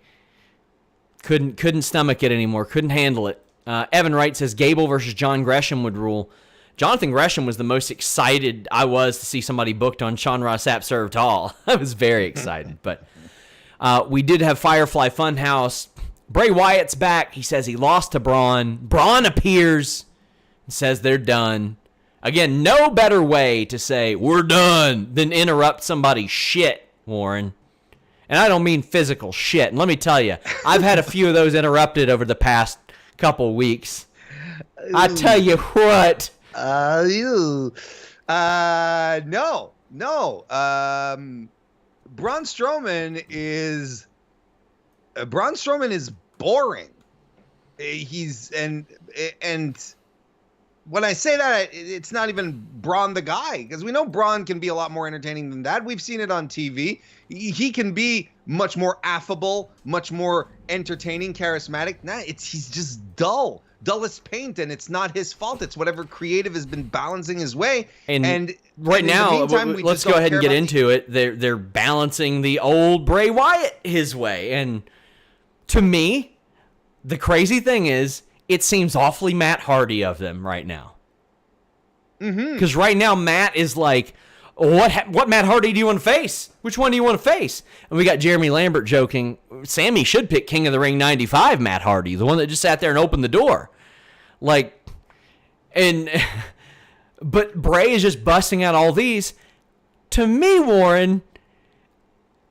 Couldn't stomach it anymore. Couldn't handle it. Evan Wright says Gable versus John Gresham would rule. Jonathan Gresham was the most excited I was to see somebody booked on Sean Ross Sapp Served Hall. I was very excited. But we did have Firefly Funhouse. Bray Wyatt's back. He says he lost to Braun. Braun appears and says they're done. Again, no better way to say we're done than interrupt somebody's shit, Warren. And I don't mean physical shit. And let me tell you, I've had a few of those interrupted over the past couple weeks. I tell you what. No. Braun Strowman is boring. He's and when I say that, it's not even Braun the guy, because we know Braun can be a lot more entertaining than that. We've seen it on TV. He can be much more affable, much more entertaining, charismatic. He's just dull as paint, and it's not his fault. It's whatever creative has been balancing his way. And right now, let's go ahead and get into it. They're balancing the old Bray Wyatt his way, and to me, the crazy thing is, it seems awfully Matt Hardy of them right now. Because right now, Matt is like, what Matt Hardy do you want to face? Which one do you want to face? And we got Jeremy Lambert joking, Sammy should pick King of the Ring 95 Matt Hardy, the one that just sat there and opened the door. But Bray is just busting out all these. to me, Warren,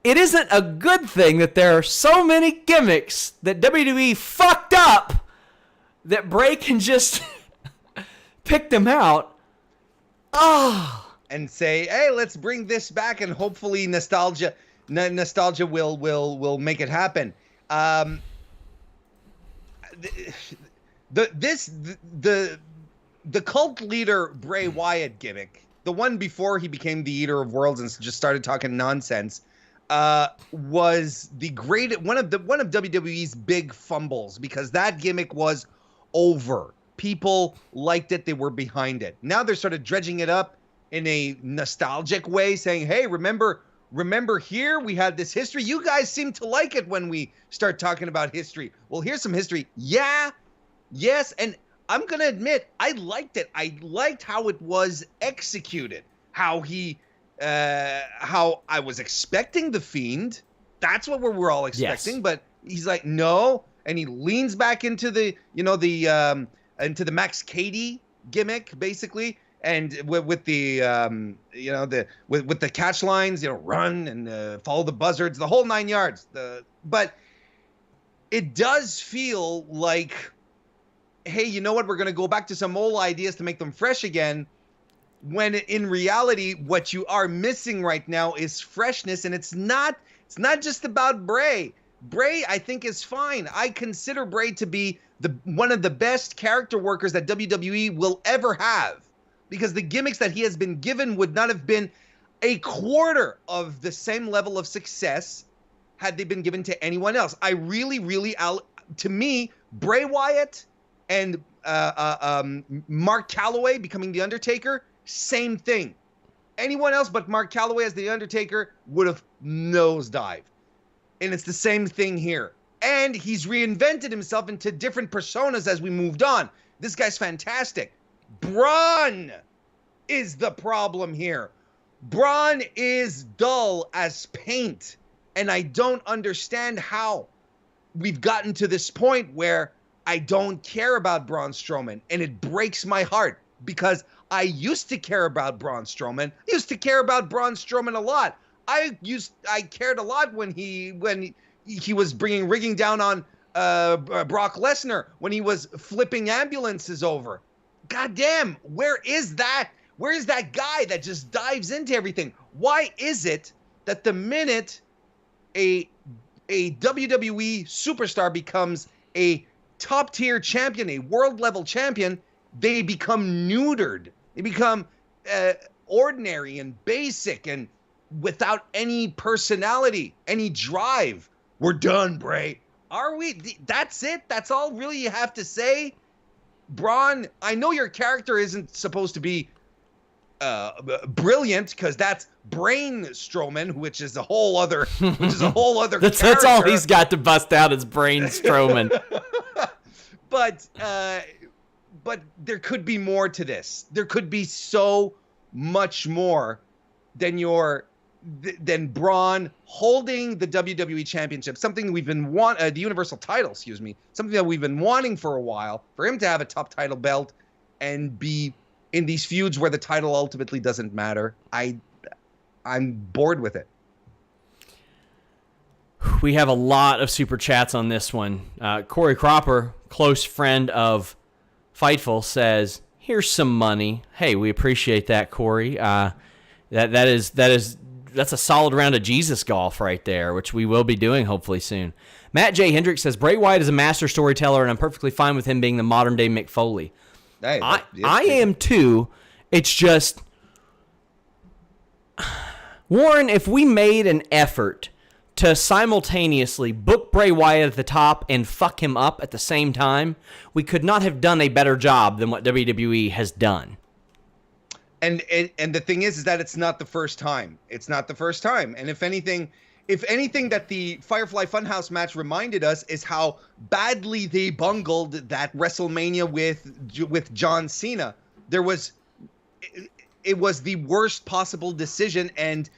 it isn't a good thing that there are so many gimmicks that WWE fucked up that Bray can just pick them out. And say, hey, let's bring this back, and hopefully nostalgia will make it happen. The cult leader Bray Wyatt gimmick, the one before he became the Eater of Worlds and just started talking nonsense, was one of WWE's big fumbles, because that gimmick was over. People liked it; they were behind it. Now they're sort of dredging it up in a nostalgic way, saying, "Hey, remember here we had this history. You guys seem to like it when we start talking about history. Well, here's some history." Yeah, yes, and I'm gonna admit I liked it. I liked how it was executed. How I was expecting the Fiend. That's what we're all expecting. Yes. But he's like, no, and he leans back into the into the Max Cady gimmick, basically. And with the with the catch lines, run and follow the buzzards, the whole 9 yards. But it does feel like, hey, you know what? We're going to go back to some old ideas to make them fresh again. When in reality, what you are missing right now is freshness, and it's not just about Bray. Bray, I think, is fine. I consider Bray to be one of the best character workers that WWE will ever have. Because the gimmicks that he has been given would not have been a quarter of the same level of success had they been given to anyone else. I really, to me, Bray Wyatt and Mark Calloway becoming The Undertaker, same thing. Anyone else but Mark Calloway as The Undertaker would have nosedived. And it's the same thing here. And he's reinvented himself into different personas as we moved on. This guy's fantastic. Braun is the problem here. Braun is dull as paint, and I don't understand how we've gotten to this point where I don't care about Braun Strowman, and it breaks my heart because I used to care about Braun Strowman. I used to care about Braun Strowman a lot. I cared a lot when he was bringing rigging down on Brock Lesnar, when he was flipping ambulances over. God damn, where is that? Where is that guy that just dives into everything? Why is it that the minute a WWE superstar becomes a top-tier champion, a world-level champion, they become neutered? They become ordinary and basic and without any personality, any drive. We're done, Bray. Are we? That's it? That's all really you have to say? Braun, I know your character isn't supposed to be brilliant, because that's Brain Strowman, which is a whole other that's all he's got to bust out is Brain Strowman. But there could be more to this. There could be so much more than Braun holding the WWE Championship, something we've been the Universal title, excuse me, something that we've been wanting for a while, for him to have a top title belt and be in these feuds where the title ultimately doesn't matter. I'm bored with it. We have a lot of super chats on this one. Corey Cropper, close friend of Fightful, says, "Here's some money." Hey, we appreciate that, Corey. That's a solid round of Jesus golf right there, which we will be doing hopefully soon. Matt J. Hendricks says, Bray Wyatt is a master storyteller, and I'm perfectly fine with him being the modern-day Mick Foley. Hey, I am too. It's just, Warren, if we made an effort to simultaneously book Bray Wyatt at the top and fuck him up at the same time, we could not have done a better job than what WWE has done. And the thing is that it's not the first time. It's not the first time. And if anything that the Firefly Funhouse match reminded us is how badly they bungled that WrestleMania with John Cena. It was the worst possible decision, and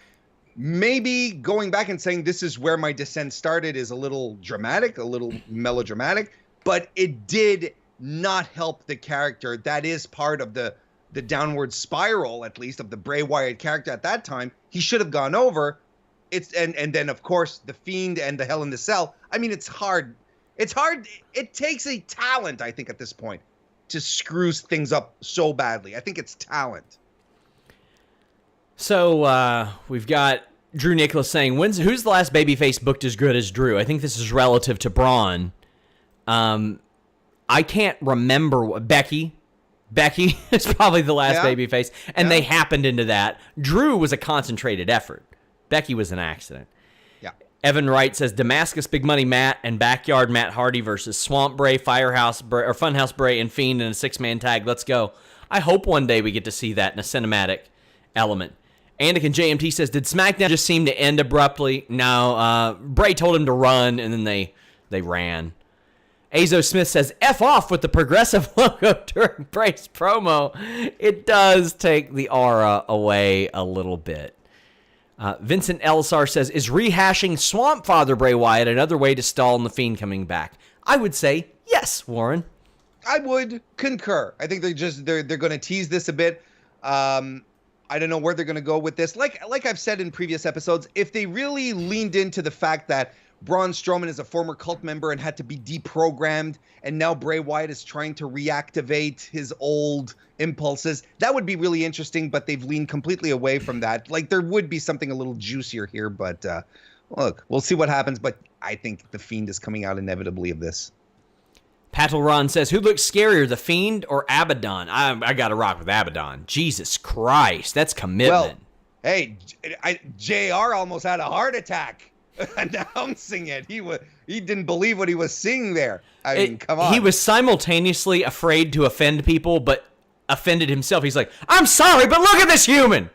maybe going back and saying this is where my descent started is a little dramatic, a little melodramatic, but it did not help the character. That is part of the the downward spiral, at least, of the Bray Wyatt character at that time, he should have gone over. And then, of course, The Fiend and the Hell in the Cell. I mean, it's hard. It's hard. It takes a talent, I think, at this point to screw things up so badly. I think it's talent. So we've got Drew Nicholas saying, who's the last babyface booked as good as Drew? I think this is relative to Braun. I can't remember. Becky is probably the last babyface, and they happened into that. Drew was a concentrated effort. Becky was an accident. Yeah. Evan Wright says Damascus Big Money Matt and Backyard Matt Hardy versus Swamp Bray, Firehouse Bray, or Funhouse Bray and Fiend in a 6-man tag. Let's go. I hope one day we get to see that in a cinematic element. Anakin JMT says, did SmackDown just seem to end abruptly? No. Bray told him to run, and then they ran. Azo Smith says, F off with the progressive logo during Bray's promo. It does take the aura away a little bit. Vincent Elsar says, is rehashing Swamp Father Bray Wyatt another way to stall The Fiend coming back? I would say yes, Warren. I would concur. I think they're going to tease this a bit. I don't know where they're going to go with this. Like I've said in previous episodes, if they really leaned into the fact that Braun Strowman is a former cult member and had to be deprogrammed, and now Bray Wyatt is trying to reactivate his old impulses, that would be really interesting, but they've leaned completely away from that. Like, there would be something a little juicier here, but look, we'll see what happens, but I think The Fiend is coming out inevitably of this. Patel Ron says, who looks scarier, The Fiend or Abaddon? I got to rock with Abaddon. Jesus Christ, that's commitment. Well, hey, JR almost had a heart attack announcing it. He didn't believe what he was seeing there. I mean, come on. He was simultaneously afraid to offend people, but offended himself. He's like, I'm sorry, but look at this human.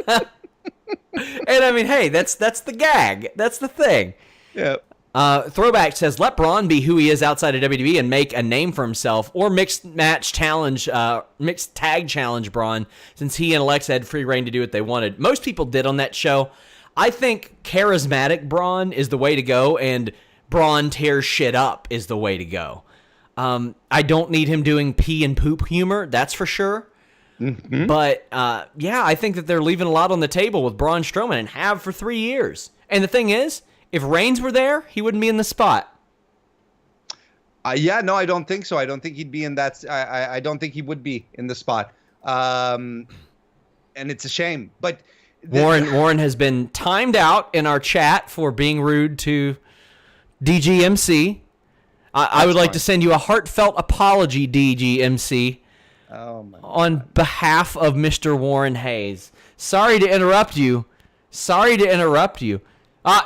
And I mean, hey, that's the gag. That's the thing. Yeah. Throwback says, let Braun be who he is outside of WWE and make a name for himself, or mixed tag challenge Braun, since he and Alexa had free reign to do what they wanted. Most people did on that show. I think charismatic Braun is the way to go, and Braun tears shit up is the way to go. I don't need him doing pee and poop humor, that's for sure. Mm-hmm. But, I think that they're leaving a lot on the table with Braun Strowman, and have for 3 years. And the thing is, if Reigns were there, he wouldn't be in the spot. No, I don't think so. I don't think he'd be in that. I don't think he would be in the spot. And it's a shame. But Warren has been timed out in our chat for being rude to DGMC. I would like to send you a heartfelt apology, DGMC, on behalf of Mr. Warren Hayes. Sorry to interrupt you.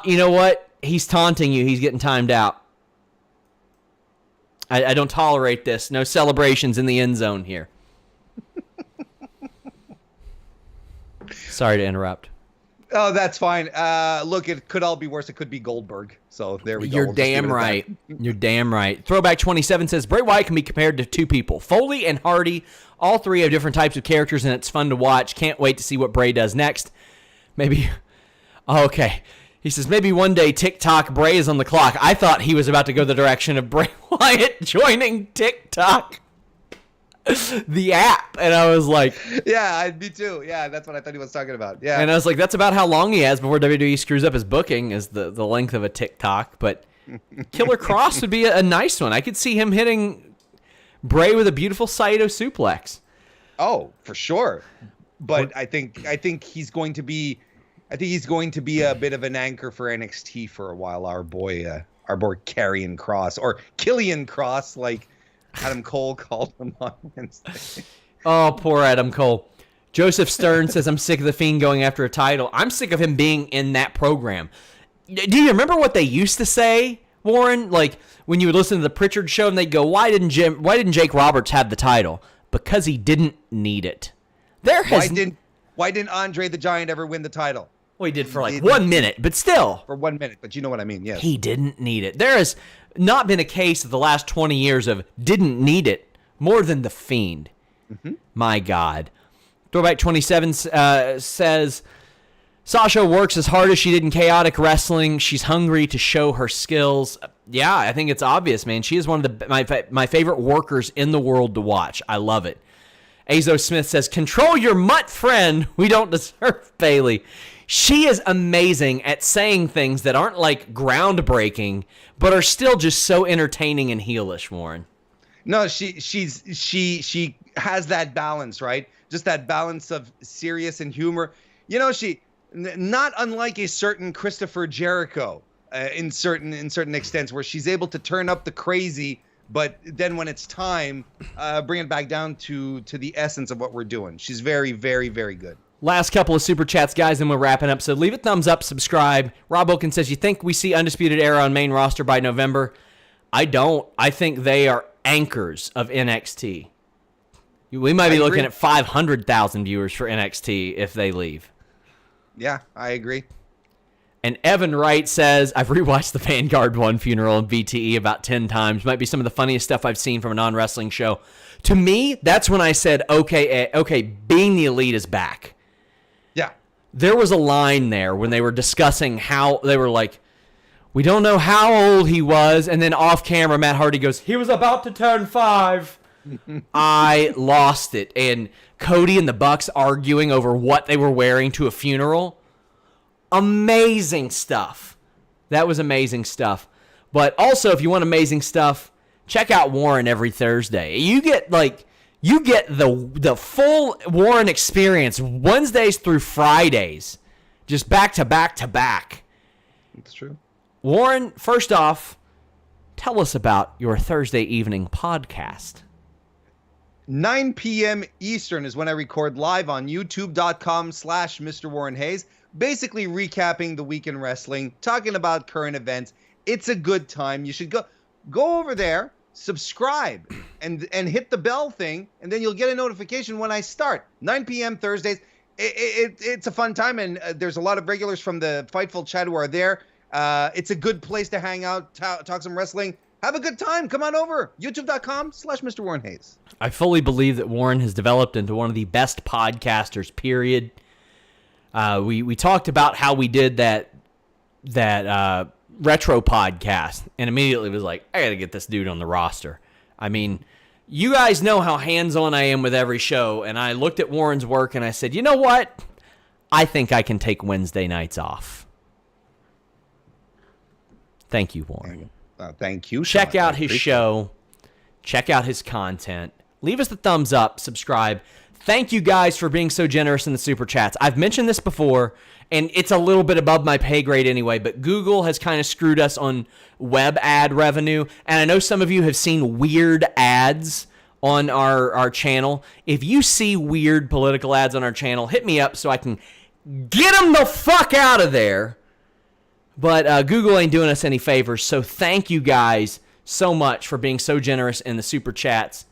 You know what? He's taunting you. He's getting timed out. I don't tolerate this. No celebrations in the end zone here. Sorry to interrupt. Oh, that's fine. Look, it could all be worse. It could be Goldberg. So there we go. You're damn right. You're damn right. Throwback 27 says, Bray Wyatt can be compared to two people, Foley and Hardy. All three have different types of characters, and it's fun to watch. Can't wait to see what Bray does next. Maybe. Okay. He says, maybe one day TikTok Bray is on the clock. I thought he was about to go the direction of Bray Wyatt joining TikTok, the app. And I was like... Yeah, me too. Yeah, that's what I thought he was talking about. Yeah. And I was like, that's about how long he has before WWE screws up his booking, is the length of a TikTok. But Killer Cross would be a nice one. I could see him hitting Bray with a beautiful Saito suplex. Oh, for sure. But I think he's going to be... a bit of an anchor for NXT for a while. Our boy Karrion Kross, or Killian Cross, like Adam Cole called him on Wednesday. Oh, poor Adam Cole. Joseph Stern says, I'm sick of The Fiend going after a title. I'm sick of him being in that program. Do you remember what they used to say, Warren? Like, when you would listen to the Pritchard show and they'd go, why didn't Jake Roberts have the title? Because he didn't need it. Why didn't Andre the Giant ever win the title? Well, he did for like 1 minute, but still. For 1 minute, but you know what I mean, yes. He didn't need it. There has not been a case of the last 20 years of didn't need it more than The Fiend. Mm-hmm. My God. Throwback 27 says, Sasha works as hard as she did in Chaotic Wrestling. She's hungry to show her skills. Yeah, I think it's obvious, man. She is one of my favorite workers in the world to watch. I love it. Azo Smith says, control your mutt friend. We don't deserve Bayley. She is amazing at saying things that aren't like groundbreaking, but are still just so entertaining and heelish, Warren. No, she has that balance, right? Just that balance of serious and humor. You know, she not unlike a certain Christopher Jericho in certain extents, where she's able to turn up the crazy, but then when it's time, bring it back down to the essence of what we're doing. She's very, very, very good. Last couple of super chats, guys, and we're wrapping up. So leave a thumbs up, subscribe. Rob Wilkins says, you think we see Undisputed Era on main roster by November? I don't. I think they are anchors of NXT. We might be looking at 500,000 viewers for NXT if they leave. Yeah, I agree. And Evan Wright says, I've rewatched the Vanguard 1 funeral in BTE about 10 times. Might be some of the funniest stuff I've seen from a non-wrestling show. To me, that's when I said, okay, being the elite is back. Yeah. There was a line there when they were discussing how they were like, we don't know how old he was. And then off camera, Matt Hardy goes, he was about to turn 5. I lost it. And Cody and the Bucks arguing over what they were wearing to a funeral. Amazing stuff. That was amazing stuff. But also, if you want amazing stuff, check out Warren every Thursday. You get the full Warren experience Wednesdays through Fridays, just back to back to back. That's true. Warren, first off, tell us about your Thursday evening podcast. 9 p.m. Eastern is when I record live on youtube.com/Mr. Warren Hayes, basically recapping the week in wrestling, talking about current events. It's a good time. You should go over there, subscribe, and hit the bell thing, and then you'll get a notification when I start. 9 p.m. Thursdays. It's a fun time, and there's a lot of regulars from the Fightful chat who are there. It's a good place to hang out, talk some wrestling. Have a good time. Come on over. youtube.com/Mr. Warren Hayes. I fully believe that Warren has developed into one of the best podcasters, period. We talked about how we did that retro podcast, and immediately was like, I got to get this dude on the roster. I mean, you guys know how hands-on I am with every show, and I looked at Warren's work, and I said, you know what? I think I can take Wednesday nights off. Thank you, Warren. Thank you, Check Sean. out his show. Check out his content. Leave us the thumbs up. Subscribe. Thank you guys for being so generous in the super chats. I've mentioned this before, and it's a little bit above my pay grade anyway, but Google has kind of screwed us on web ad revenue, and I know some of you have seen weird ads on our channel. If you see weird political ads on our channel, hit me up so I can get them the fuck out of there. But Google ain't doing us any favors, so thank you guys so much for being so generous in the super chats.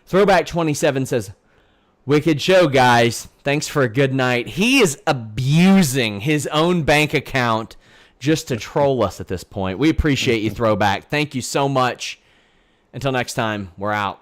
Throwback27 says, wicked show, guys. Thanks for a good night. He is abusing his own bank account just to troll us at this point. We appreciate you, Throwback. Thank you so much. Until next time, we're out.